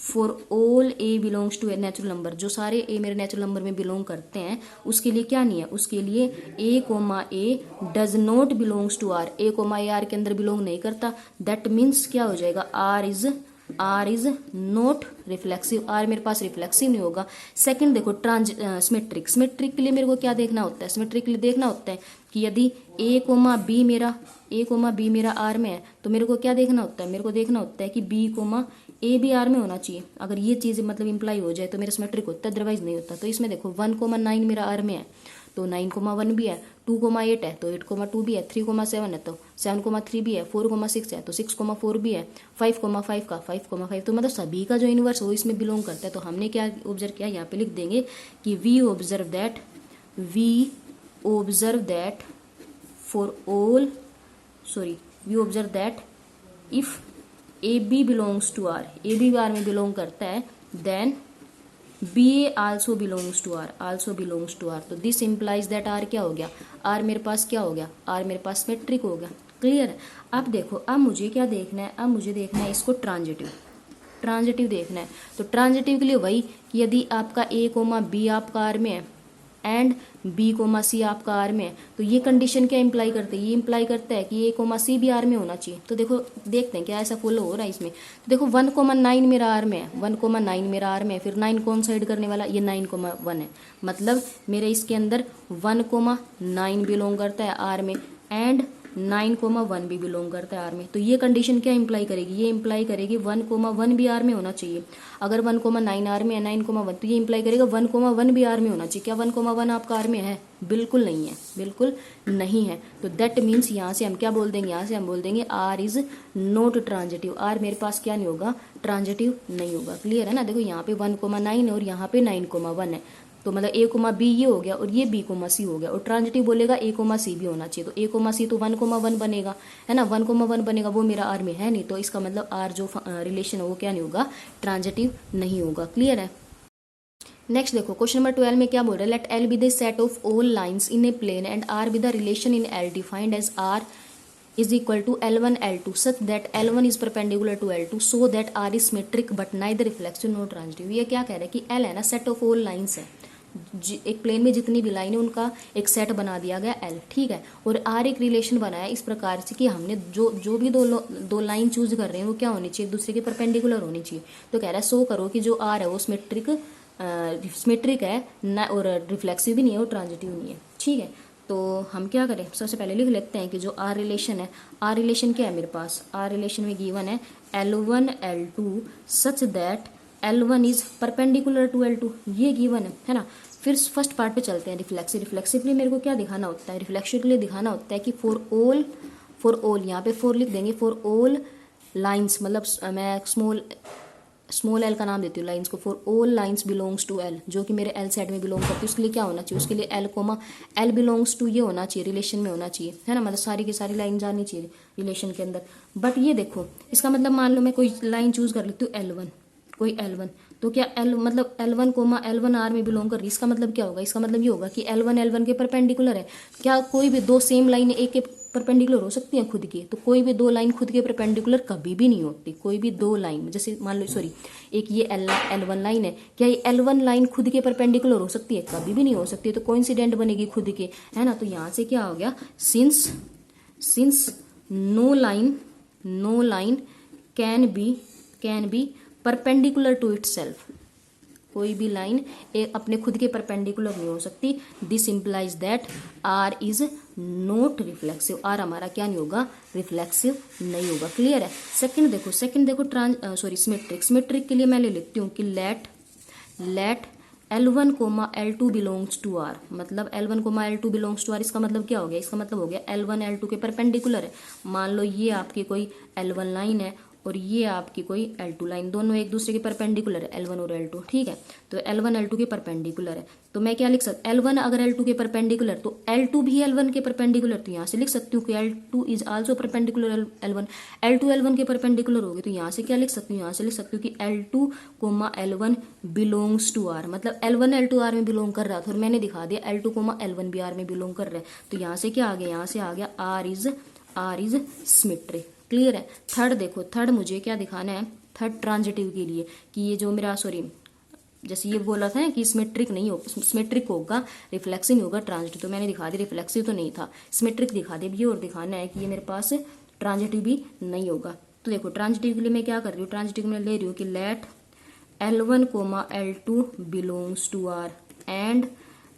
for all A belongs to a natural number, जो सारे ए मेरे नेचुरल नंबर में बिलोंग करते हैं उसके लिए क्या नहीं है, उसके लिए A comma A does not belongs to R, A comma A R के अंदर बिलोंग नहीं करता। दैट मीन्स क्या हो जाएगा, R is not reflexive, R मेरे पास रिफ्लेक्सिव नहीं होगा। सेकंड देखो सिमेट्रिक के लिए मेरे को क्या देखना होता है, सिमेट्रिक के लिए देखना होता है कि यदि ए कोमा बी मेरा आर में है तो मेरे को क्या देखना होता है, मेरे को देखना होता है कि बी कोमा ए भी आर में होना चाहिए। अगर ये चीज मतलब इंप्लाई हो जाए तो मेरा सिमेट्रिक होता है, अदरवाइज नहीं होता। तो इसमें देखो 1,9 मेरा आर में है तो 9,1 भी है, 2,8 है तो 8,2 भी है, 3,7 है तो 7,3 भी है, 4,6 है तो 6,4 भी है, 5,5 का 5,5, तो मतलब सभी का जो इनवर्स वो इसमें बिलोंग करता है। तो हमने क्या ऑब्जर्व किया, यहाँ पे लिख देंगे कि we observe that for all we observe that if A B belongs to R, A B R में बिलोंग करता है, then B A also belongs to R, तो दिस इम्प्लाइज दैट आर क्या हो गया, आर मेरे पास क्या हो गया, आर मेरे पास सिमेट्रिक हो गया। क्लियर है। अब देखो, अब मुझे क्या देखना है, अब मुझे देखना है इसको ट्रांजिटिव देखना है। तो ट्रांजिटिव के लिए वही कि यदि आपका ए कोमा बी आपका आर में है एंड बी कोमा सी आपका आर में है, तो ये कंडीशन क्या इंप्लाई करते हैं, ये इंप्लाई करता है कि ए कोमा सी भी आर में होना चाहिए। तो देखो देखते हैं क्या ऐसा फॉलो हो रहा है इसमें। तो देखो 1,9 मेरा आर में है, 1,9 मेरा आर में है, फिर 9 कौन साइड करने वाला, ये 9,1 है, मतलब मेरे इसके अंदर 1,9 बिलोंग करता है आर में एंड 9,1 भी बिलोंग करता है आर में। तो ये कंडीशन क्या इंप्लाई करेगी, ये इंप्लाई करेगी 1,1 भी आर में होना चाहिए। अगर 1,9 आर में है, 9,1, तो ये इंप्लाई करेगा 1,1 भी आर में होना चाहिए। क्या 1,1 आपका आर में है? बिल्कुल नहीं है, बिल्कुल नहीं है। तो दैट मीन्स यहाँ से हम क्या बोल देंगे, यहाँ से हम बोल देंगे R is not transitive, R मेरे पास क्या नहीं होगा, ट्रांजिटिव नहीं होगा। क्लियर है ना। देखो यहाँ पे 1,9 है और यहाँ पे 9,1 है, तो मतलब ए कोमा बी ये हो गया और ये बी कोमा सी हो गया, और ट्रांजिटिव बोलेगा ए कोमा सी भी होना चाहिए। तो ए कोमा सी तो 1,1 बनेगा, है ना, 1,1 बनेगा, वो मेरा आर में है नहीं, तो इसका मतलब आर जो रिलेशन है वो क्या नहीं होगा, ट्रांजिटिव नहीं होगा। क्लियर है। नेक्स्ट देखो क्वेश्चन नंबर 12 में क्या बोल रहा है, let L be the set of all lines in a plane and R be the relation in L defined as R is equal to L1 L2 such that L1 is perpendicular to L2 so that R is symmetric but neither reflexive nor transitive। ये क्या कह रहा है कि L है ना, set of all lines है, एक प्लेन में जितनी भी लाइन है उनका एक सेट बना दिया गया L, ठीक है, और R एक रिलेशन बनाया इस प्रकार से कि हमने जो भी दो लाइन चूज कर रहे हैं वो क्या होनी चाहिए, एक दूसरे के परपेंडिकुलर होनी चाहिए। तो कह रहा है सो करो कि जो R है वो सिमेट्रिक है ना, और रिफ्लेक्सिव भी नहीं है और ट्रांजिटिव नहीं है। ठीक है, तो हम क्या करें, सबसे पहले लिख लेते हैं कि जो आर रिलेशन है, आर रिलेशन क्या है मेरे पास, आर रिलेशन में गिवन है L1 L2 such that L1 is perpendicular to L2, ये गिवन है ना। फिर फर्स्ट पार्ट पे चलते हैं, रिफ्लेक्सिव के लिए मेरे को क्या दिखाना होता है, रिफ्लेक्सिव के लिए दिखाना होता है कि फॉर ऑल यहाँ पे फॉर लिख देंगे, फॉर ऑल लाइन्स, मतलब मैं स्मॉल एल का नाम देती हूँ लाइन्स को, for all lines belongs to L, जो कि मेरे एल सेट में बिलोंग करती है, उसके लिए क्या होना चाहिए, उसके लिए L comma L belongs to ये होना चाहिए, रिलेशन में होना चाहिए, है ना, मतलब सारी की सारी लाइन जानी चाहिए रिलेशन के अंदर। बट ये देखो इसका मतलब मान लो मैं कोई लाइन चूज कर लेती हूँ L1, कोई L1, तो क्या मतलब L1 कोमा L1 आर में बिलोंग कर रही है, इसका मतलब क्या होगा, इसका मतलब ये होगा कि L1 L1 के परपेंडिकुलर है। क्या कोई भी दो सेम लाइन एक के परपेंडिकुलर हो सकती है खुद के? तो कोई भी दो लाइन खुद के परपेंडिकुलर कभी भी नहीं होती, कोई भी दो लाइन, जैसे मान लो एक ये L1 लाइन है, क्या ये L1 लाइन खुद के परपेंडिकुलर हो सकती है? कभी भी नहीं हो सकती, तो कोइंसिडेंट बनेगी खुद के, है ना। तो यहाँ से क्या हो गया, since no line can be perpendicular to itself, कोई भी लाइन अपने खुद के परपेंडिकुलर नहीं हो सकती। This implies that R is not reflexive, R हमारा क्या नहीं होगा, रिफ्लेक्सिव नहीं होगा। क्लियर है। सेकंड देखो सिमेट्रिक के लिए मैं ले लेती हूँ कि let L1 comma L2 belongs to R, मतलब L1 comma L2 belongs to are, इसका मतलब क्या हो गया, इसका मतलब हो गया L1 L2 के परपेंडिकुलर है। मान लो ये आपकी कोई L1 लाइन है और ये आपकी कोई L2 लाइन, दोनों एक दूसरे के परपेंडिकुलर है, L1 और L2, ठीक है। तो L1 L2 के परपेंडिकुलर है, तो मैं क्या लिख सकती, L1 अगर L2 के परपेंडिकुलर तो L2 भी L1 के परपेंडिकुलर, तो यहाँ से लिख सकती हूँ कि L2 is also perpendicular L1, L2 L1 के परपेंडिकुलर हो गए, तो यहाँ से क्या लिख सकती हूँ, यहाँ से लिख सकती हूँ कि L2 coma L1 belongs to R, मतलब L1 L2 आर में बिलोंग कर रहा था और मैंने दिखा दिया L2 कोमा L1 भी आर में बिलोंग कर रहा है। तो यहाँ से क्या आ गया, यहाँ से आ गया आर इज सिमेट्रिक। क्लियर है। थर्ड मुझे क्या दिखाना है, थर्ड ट्रांजिटिव के लिए कि ये जो मेरा जैसे ये बोला था कि सिमेट्रिक नहीं हो, सिमेट्रिक होगा, रिफ्लेक्सिव नहीं होगा, ट्रांजिटिव, तो मैंने दिखा दिया रिफ्लेक्सिव तो नहीं था, सिमेट्रिक दिखा दिया भी, और दिखाना है कि ये मेरे पास ट्रांजिटिव भी नहीं होगा। तो देखो ट्रांजिटिव के लिए मैं क्या कर रही हूँ, ट्रांजिटिव में ले रही हूँ कि let L1 comma L2 belongs to R and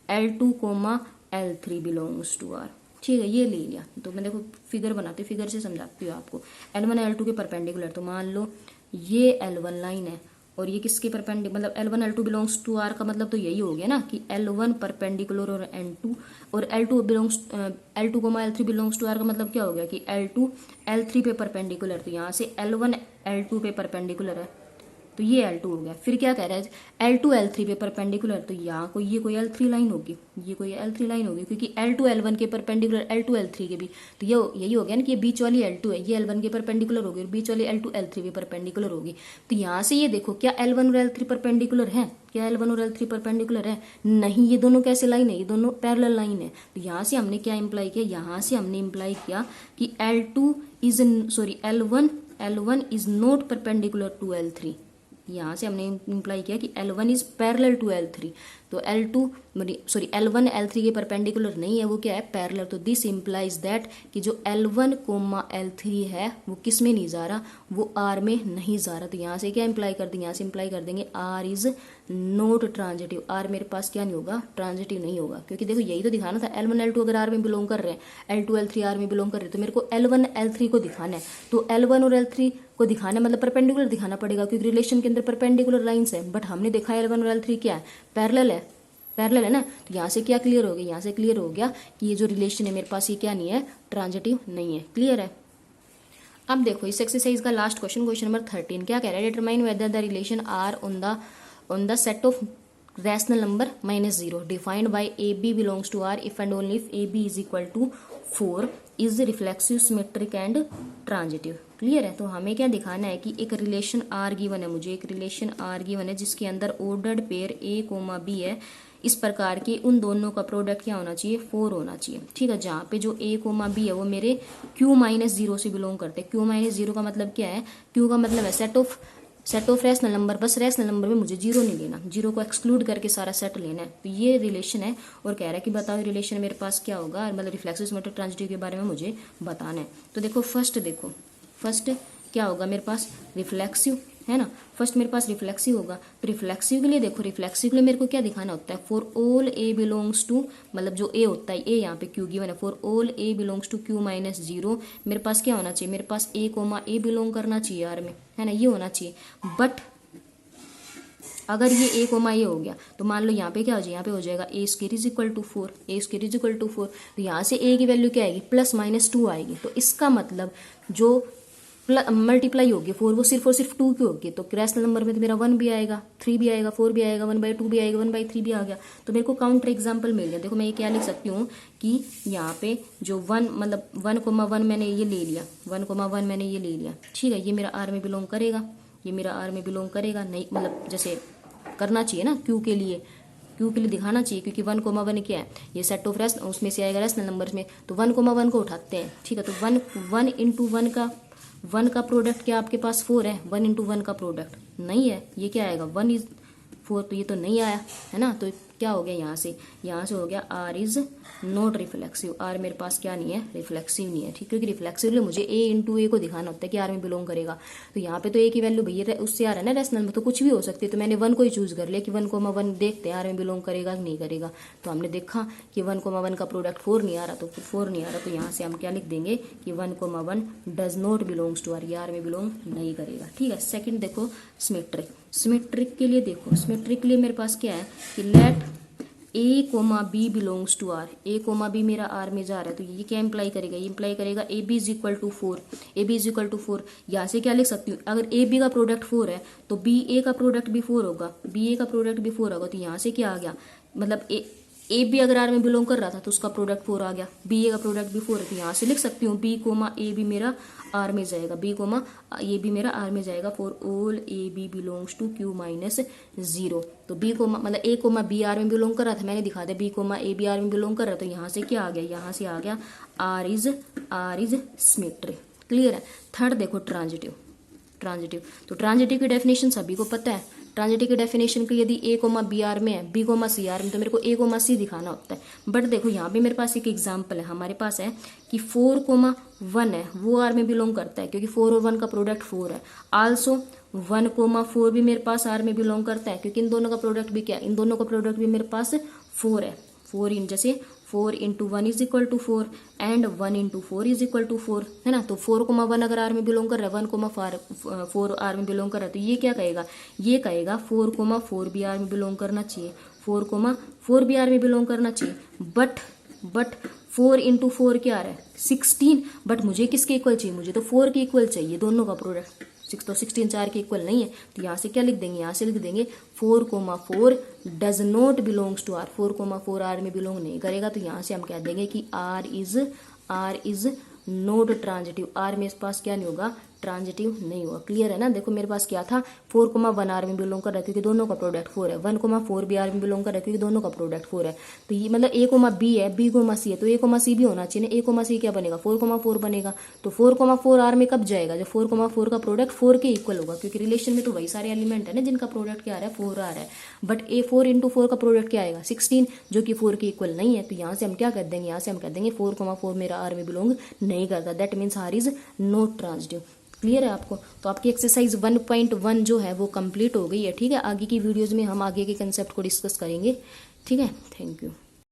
L2 comma L3 belongs to R, ठीक है, ये ले लिया। तो मैं देखो फिगर बनाती हूँ, फिगर से समझाती हूँ आपको। L1 L2 के परपेंडिकुलर, तो मान लो ये L1 लाइन है और ये किसके परपेंडिकुलर, मतलब L1 L2 belongs to R का मतलब तो यही हो गया ना कि L1 परपेंडिकुलर और N2 और L2 belongs L2 L3 belongs to R का मतलब क्या हो गया कि L2 L3 पे परपेंडिकुलर, तो यहाँ से L1 L2 पे परपेंडिकुलर है तो ये L2 हो गया। फिर क्या कह रहा है L2 L3 पे परपेंडिकुलर, तो यहाँ कोई L3 लाइन होगी, ये कोई L3 लाइन होगी क्योंकि L2 L1 के परपेंडिकुलर L2 L3 के भी, तो ये यही हो गया ना कि ये बीच वाली L2 है, ये L1 के परपेंडिकुलर होगी और बीच वाली L2 L3 भी परपेंडिकुलर होगी। तो यहाँ से ये देखो क्या L1 और L3 परपेंडिकुलर है, क्या L1 और L3 परपेंडिकुलर है? नहीं, ये दोनों कैसे लाइन है, ये दोनों पैरेलल लाइन है। तो यहाँ से हमने क्या इंप्लाई किया, यहाँ से हमने इंप्लाई किया कि L1 is not perpendicular to L3। यहाँ से हमने इंप्लाई किया कि L1 is parallel to L3, तो L1 L3 के परपेंडिकुलर नहीं है, वो क्या है, पैरेलल। तो दिस इंप्लाइज दैट कि जो L1 L3 है वो किस में नहीं जा रहा, वो R में नहीं जा रहा। तो यहाँ से क्या इंप्लाई कर देंगे, यहाँ से इंप्लाई कर देंगे R is not transitive, R मेरे पास क्या नहीं होगा, ट्रांजिटिव नहीं होगा। क्योंकि देखो यही तो दिखाना था, L1 L2 अगर R में बिलोंग कर रहे हैं, L2 L3 R में बिलोंग कर रहे हैं, तो मेरे को L1 L3 को दिखाना है। तो L1 और L3 को दिखाना मतलब परपेंडिकुलर दिखाना पड़ेगा क्योंकि रिलेशन के अंदर परपेंडिकुलर लाइंस है। बट हमने देखा L1 और L3 क्या है, पैरेलल है ना। तो यहाँ से क्या क्लियर हो गया, यहाँ से क्लियर हो गया कि ये जो रिलेशन है मेरे पास ये क्या नहीं है, ट्रांजिटिव नहीं है। क्लियर है। अब देखो इस एक्सरसाइज का लास्ट क्वेश्चन, क्वेश्चन नंबर 13 क्या कह रहा है, determine whether the relation R on the set of rational number -0 defined by AB belongs to R if and only if AB is equal to 4 is reflexive, symmetric and transitive. Clear है। तो हमें क्या दिखाना है कि एक relation R given है, मुझे एक रिलेशन R गिवन है जिसके अंदर ऑर्डर्ड पेयर A, B है। इस प्रकार के उन दोनों का प्रोडक्ट क्या होना चाहिए, 4 होना चाहिए। ठीक है। जहाँ पे जो A, B है वो मेरे Q-0 से बिलोंग करते हैं। Q-0 का मतलब क्या है, Q का मतलब है सेट ऑफ रैशनल नंबर। बस रैशनल नंबर में मुझे 0 नहीं लेना, 0 को एक्सक्लूड करके सारा सेट लेना है। तो ये रिलेशन है और कह रहा है कि बताओ रिलेशन मेरे पास क्या होगा, मतलब रिफ्लेक्सिव, सिमेट्रिक, ट्रांजिटिव के बारे में मुझे बताना है। तो देखो फर्स्ट क्या होगा मेरे पास, रिफ्लेक्सिव है ना। फर्स्ट मेरे पास रिफ्लेक्सिव होगा। तो रिफ्लेक्सिव के लिए देखो, रिफ्लेक्सिव के लिए मेरे को क्या दिखाना होता है, for all A belongs to, मतलब जो A होता है, A यहाँ पे Q गिवन है, for all A belongs to Q-0 मेरे पास क्या होना चाहिए, मेरे पास A, बिलोंग करना चाहिए R में, है ना, ये होना चाहिए। बट अगर ये A, A हो गया तो मान लो यहाँ पे क्या हो जाए, यहाँ पे हो जाएगा A² is equal to 4, A² is equal to 4। तो यहाँ से A की वैल्यू क्या आएगी, +-2 आएगी। तो इसका मतलब जो मल्टीप्लाई होगी 4 वो सिर्फ और सिर्फ 2 की होगी। तो रैशनल नंबर में तो मेरा 1 भी आएगा, 3 भी आएगा, 4 भी आएगा, 1/2 भी आएगा, 1/3 भी आ गया। तो मेरे को काउंटर एग्जाम्पल मिल गया। देखो मैं ये क्या लिख सकती हूँ कि यहाँ पे जो 1 मतलब 1,1 मैंने ये ले लिया, 1,1 मैंने ये ले लिया। ठीक है। ये मेरा R में बिलोंग करेगा, ये मेरा R में बिलोंग करेगा नहीं, मतलब जैसे करना चाहिए ना Q के लिए दिखाना चाहिए, क्योंकि 1,1 क्या है, ये सेट ऑफ रैशनल, उसमें से आएगा रैशनल नंबर में। तो 1,1 को उठाते हैं। ठीक है। तो 1 इंटू 1 का प्रोडक्ट क्या आपके पास 4 है, 1 इंटू 1 का प्रोडक्ट नहीं है, ये क्या आएगा 1 इज 4, तो ये तो नहीं आया है ना। तो क्या हो गया, यहाँ से हो गया R is not reflexive, R मेरे पास क्या नहीं है, रिफ्लेक्सिव नहीं है। ठीक, क्योंकि रिफ्लेक्सिव लिए मुझे A इंटू A को दिखाना होता है कि R में बिलोंग करेगा। तो यहाँ पे तो A की वैल्यू भैया उससे आ रहा है ना रैशनल में, तो कुछ भी हो सकती है। तो मैंने 1 को ही चूज कर लिया कि 1,1 देखते हैं R में बिलोंग करेगा कि नहीं करेगा। तो हमने देखा कि 1,1 का प्रोडक्ट 4 नहीं आ रहा, तो 4 नहीं आ रहा, तो यहाँ से हम क्या लिख देंगे कि 1,1 does not belongs to R, ये R में बिलोंग नहीं करेगा। ठीक है। सेकेंड देखो सिमेट्रिक के लिए देखो, सिमेट्रिक के लिए मेरे पास क्या है कि let A, B belongs to R, A, B मेरा R में जा रहा है। तो ये क्या इंप्लाई करेगा, ये इंप्लाई करेगा AB is equal to 4, AB is equal to 4। यहाँ से क्या लिख सकती हूँ, अगर AB का प्रोडक्ट 4 है तो BA का प्रोडक्ट भी 4 होगा, BA का प्रोडक्ट भी 4 होगा। तो यहाँ से क्या आ गया, मतलब AB अगर R में बिलोंग कर रहा था तो उसका प्रोडक्ट 4 आ गया, BA का प्रोडक्ट भी 4 है। तो यहाँ से लिख सकती हूँ B, AB मेरा R में जाएगा, B, AB मेरा R में जाएगा for all AB belongs to Q-0। तो B, मतलब A, B R में बिलोंग कर रहा था, मैंने दिखा दिया B, AB R में बिलोंग कर रहा है। तो यहाँ से क्या आ गया, यहाँ से आ गया R इज सिमेट्रिक। क्लियर है। थर्ड देखो ट्रांजिटिव। तो ट्रांजिटिव की डेफिनेशन सभी को पता है। ट्रांजिटिव की डेफिनेशन की यदि A, B R में है, B, C R में, तो मेरे को A, C दिखाना होता है। बट देखो यहाँ पे मेरे पास एक एग्जांपल है, हमारे पास है कि 4,1 है वो R में बिलोंग करता है, क्योंकि 4 और 1 का प्रोडक्ट 4 है। आल्सो 1,4 भी मेरे पास R में बिलोंग करता है, क्योंकि इन दोनों का प्रोडक्ट भी क्या है, इन दोनों का प्रोडक्ट भी मेरे पास 4 है। 4 इन जैसे 4 into 1 is equal to 4 and 1 into 4 is equal to 4, है ना। तो 4,1 अगर आर में बिलोंग कर रहा है, 1,4 आर में बिलोंग कर रहा है, तो ये क्या कहेगा, ये कहेगा 4,4 भी आर में बिलोंग करना चाहिए, 4,4 भी आर में बिलोंग करना चाहिए। बट 4 इंटू 4 क्या आ रहा है 16, बट मुझे किसके इक्वल चाहिए, मुझे तो 4 के इक्वल चाहिए, दोनों का प्रोडक्ट। 6 तो 16 4 के इक्वल नहीं है, तो यहाँ से क्या लिख देंगे, यहाँ से लिख देंगे 4,4 does not belongs to R, 4,4 R में बिलोंग नहीं करेगा, तो यहाँ से हम कह देंगे कि R is not transitive, R में इस पास क्या नहीं होगा, ट्रांजिटिव नहीं होगा। क्लियर है ना। देखो मेरे पास क्या था, 4,1 आर में बिलोंग कर रहा है क्योंकि दोनों का प्रोडक्ट 4 है, 1,4 भी आर में बिलोंग कर रहा है क्योंकि दोनों का प्रोडक्ट 4 है। तो ये मतलब A, B है, B, C है, तो A, C भी होना चाहिए ना। A, C क्या बनेगा, 4,4 बनेगा। तो 4,4 आर में कब जाएगा, जब 4,4 का प्रोडक्ट 4 के इक्वल होगा, क्योंकि रिलेशन में तो वही सारे एलिमेंट है ना जिनका प्रोडक्ट क्या आ रहा है, 4 आ रहा है। बट A4 इंटू 4 का प्रोडक्ट क्या आएगा, 16, जो कि 4 के इक्वल नहीं है। तो यहाँ से हम क्या कर देंगे, यहाँ से हम कह देंगे 4,4 मेरा आर में बिलोंग नहीं करता, that means R is not transitive. Clear है आपको। तो आपकी एक्सरसाइज 1.1 जो है वो कंप्लीट हो गई है। ठीक है, आगे की वीडियोज में हम आगे के कंसेप्ट को डिस्कस करेंगे। ठीक है, थैंक यू।